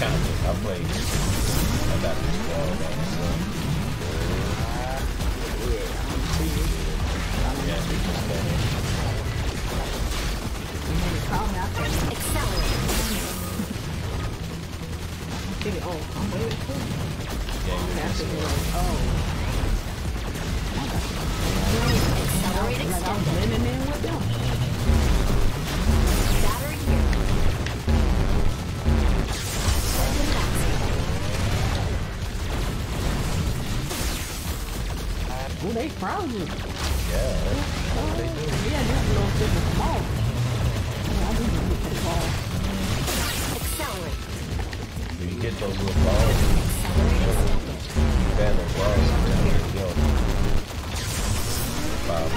I played this. I got this ball down so. Yeah, we just got it. Accelerate. Okay, oh, I'm waiting for you. Yeah, you That's just it. Oh. Accelerate Like I'm extended. blending in with them. Battery here. Open maximum. Oh, they frozen. Yeah, that's what they do. Yeah, this little super small. I didn't get that ball. Accelerate. When you get those little balls, Accelerate extended. you grab those balls and then there you go. Five,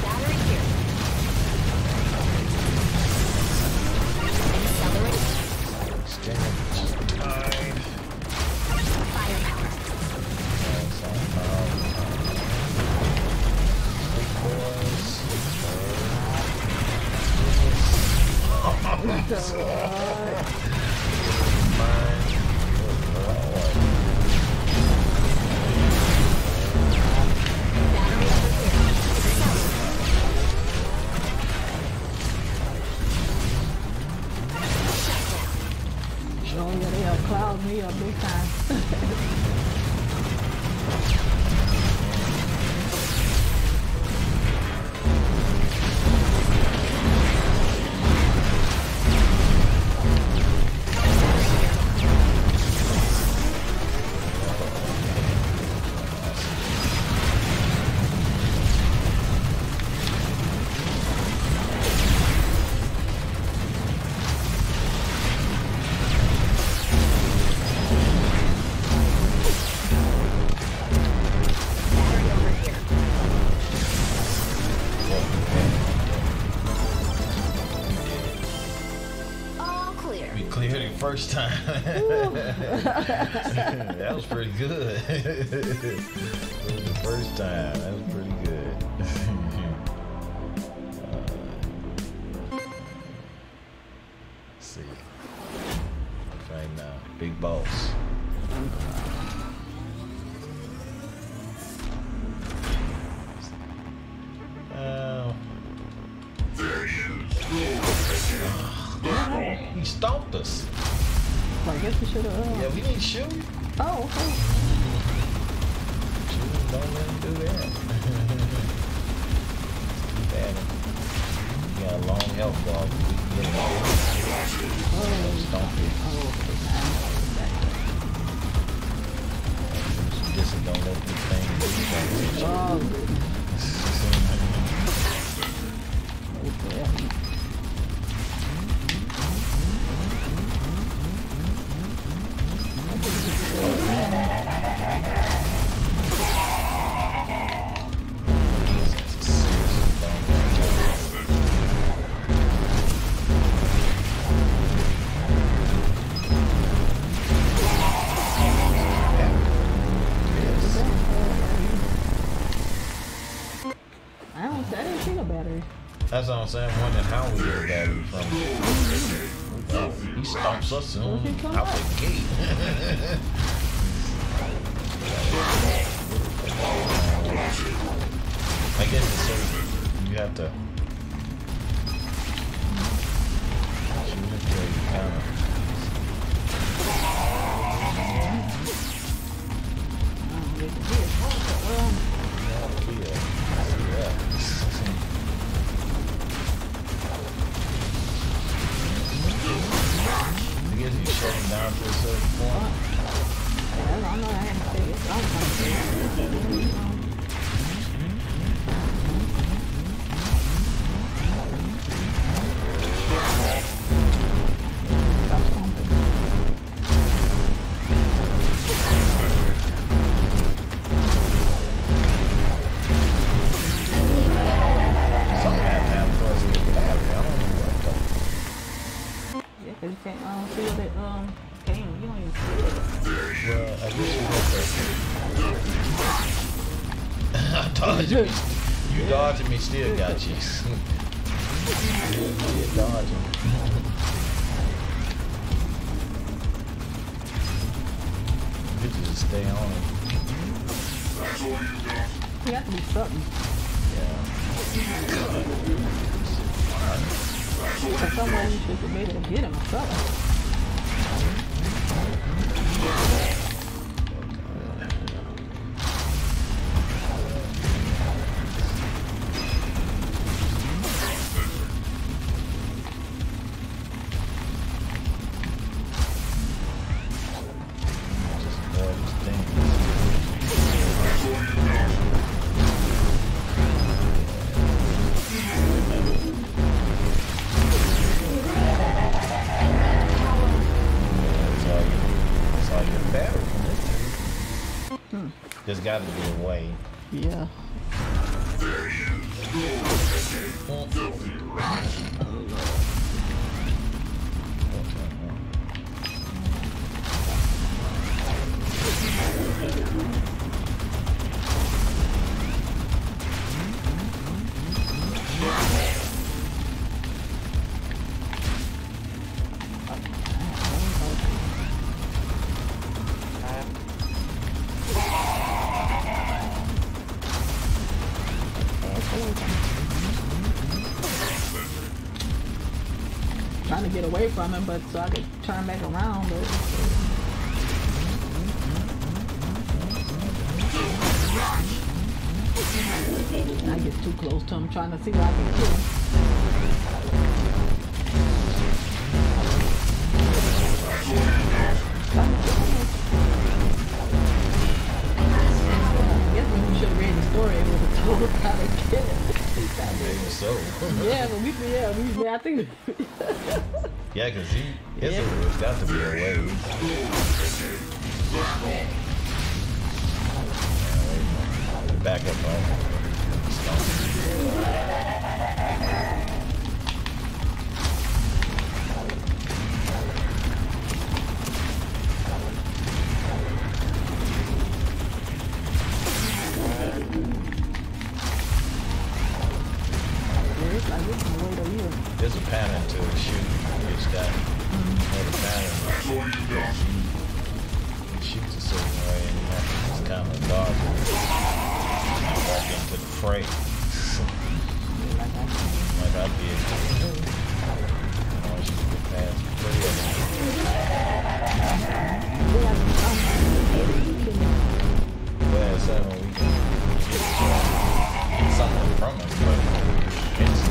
Battery here. Accelerate. Firepower. Battery over here. Accelerate. Shut down. Oh, yeah, they'll cloud me up big time. Battery over here. All clear. We cleared it first time. That was pretty good. It was the first time. That was pretty good. Let's see. Right now, big boss. He stomped us. I guess we should have. Yeah, we didn't shoot. Oh, okay. Shoot, don't let him do that. Keep at him. He got a long health bar. We can get him over. Stomp it. Just don't let these things do that. Oh, goodness. That's what I'm saying. Wondering how we get that from. He stomps us soon out the gate. I guess it's so you have to shoot it till you kind of. I guess you shut him down to a certain point. I don't know. I haven't figured it out. You can't feel that pain. You don't even feel it. Well, I guess you have to. I dodged you. You dodging me, still got you. You dodging. You just stay on it. You have to be something. Yeah. So somewhere you should be able to get him or something. There's got to be a way. Yeah. Trying to get away from him, but so I could turn back around. But I get too close to him, trying to see what I can kill him. I guess when you should have read the story, it would have told us how to kill him. Maybe so. Yeah, but I think. Yeah, because there's got to be a way. Back up on. There's a pattern to the shoot. It's got another pattern. It shoots a certain way and you have to just kind of dodge it and walk into the fray. Like I did. Once you get past the fray. Well, so we can get something from us, but it's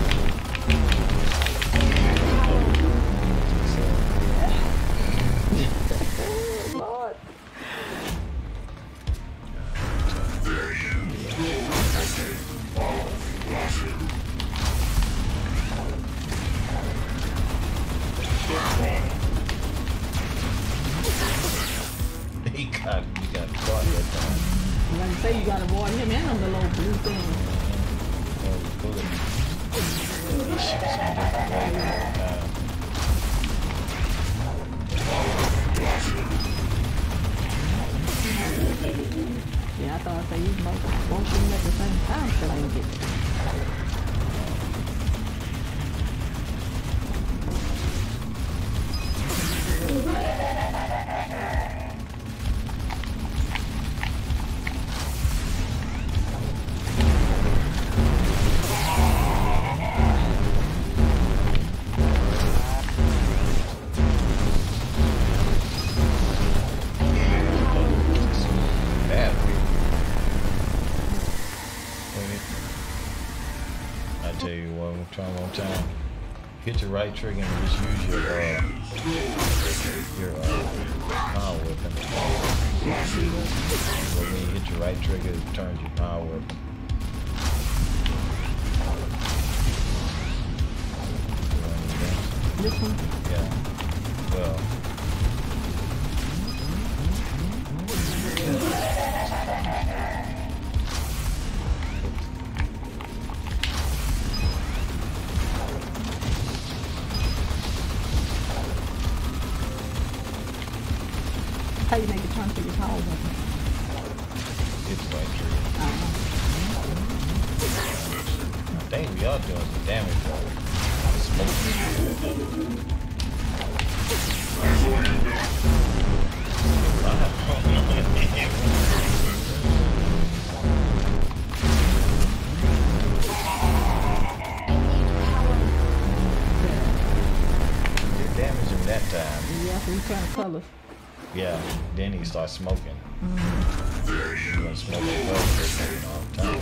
Lord. He got caught that time. Like you say, you gotta avoid him and them the little blue thing. He shoots him different ways all the time. Yeah, I thought I said you both shoot him at the same time, so I didn't get it. hit your right trigger and just use your power weapon. When you hit your right trigger, it turns your power weapon. This one? Yeah. Well. How you make it turn to your power weapon? It's right trigger. I think we are doing some damage though. Smoke. Did damage him that time. Yeah, so you turn colors. Yeah, then he starts smoking. He's gonna smoke it all the time.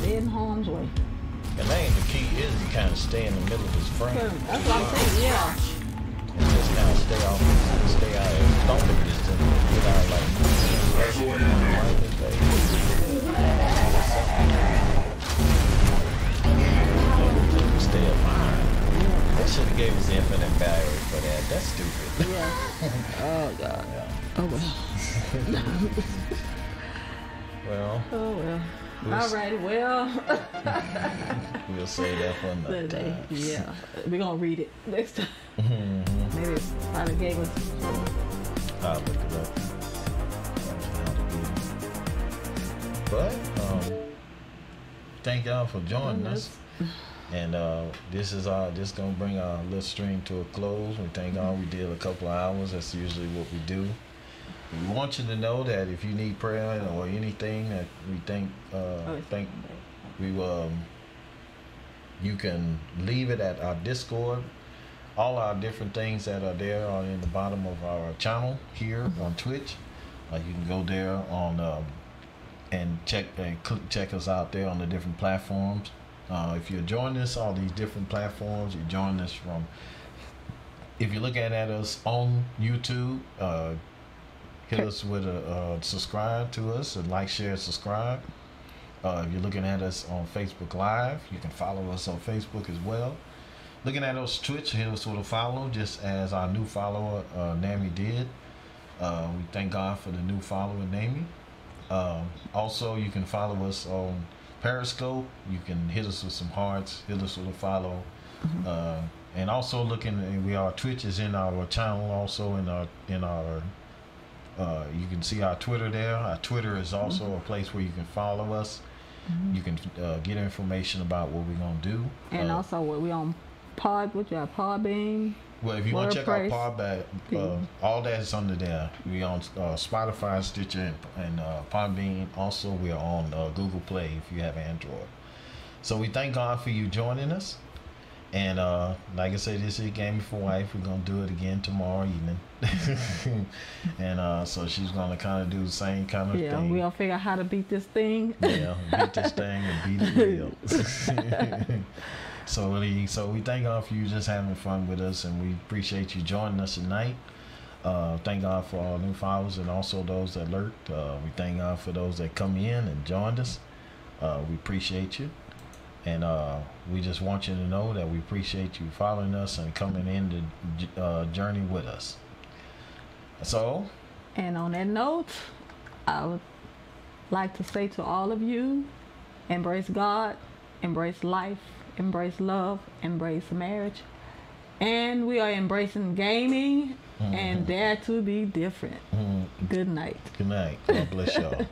In harm's way. And I think the key is to kind of stay in the middle of his frame. That's what I'm saying, yeah. And just kind of stay out of stomping distance without like stay up high. That should have gave us infinite barrier for that. That's stupid. Yeah. Oh, God. Yeah. Oh, well. Well, Oh, well. Alrighty, well. we'll say that for another time. Yeah. We're going to read it next time. Maybe it probably gave us. I'll look it up. But, thank y'all for joining us. And this is gonna bring our little stream to a close. We thank God we did a couple of hours. That's usually what we do. We want you to know that if you need prayer or anything that we think you can leave it at our Discord. All our different things that are there are in the bottom of our channel here on Twitch. You can go there on and check us out there on the different platforms. If you're joining us on these different platforms, you're joining us from. If you're looking at us on YouTube, hit us with a subscribe to us and like, share, subscribe. If you're looking at us on Facebook Live, you can follow us on Facebook as well. Looking at us Twitch, hit us with a follow, just as our new follower Nami did. We thank God for the new follower Nami. Also, you can follow us on Periscope. You can hit us with some hearts, hit us with a follow. And also our Twitch is in our channel, also in our you can see our Twitter there. Our Twitter is also a place where you can follow us. You can get information about what we're gonna do. And also we on Podbean. Well, if you want to check out Podbean, all that is under there. We on Spotify, Stitcher, and Podbean. Also, we are on Google Play if you have Android. So we thank God for you joining us. And like I said, this is Gaming for Wife. We're gonna do it again tomorrow evening. And so she's gonna kind of do the same kind of thing. Yeah, we'll figure out how to beat this thing. Yeah, beat this thing and beat it real. So we thank God for you just having fun with us, and we appreciate you joining us tonight. Thank God for all new followers and also those that lurked. We thank God for those that come in and joined us. We appreciate you. And we just want you to know that we appreciate you following us and coming in the journey with us. So. And on that note, I would like to say to all of you, embrace God, embrace life, embrace love, embrace marriage, And we are embracing gaming and dare to be different. Good night. Good night. God bless y'all.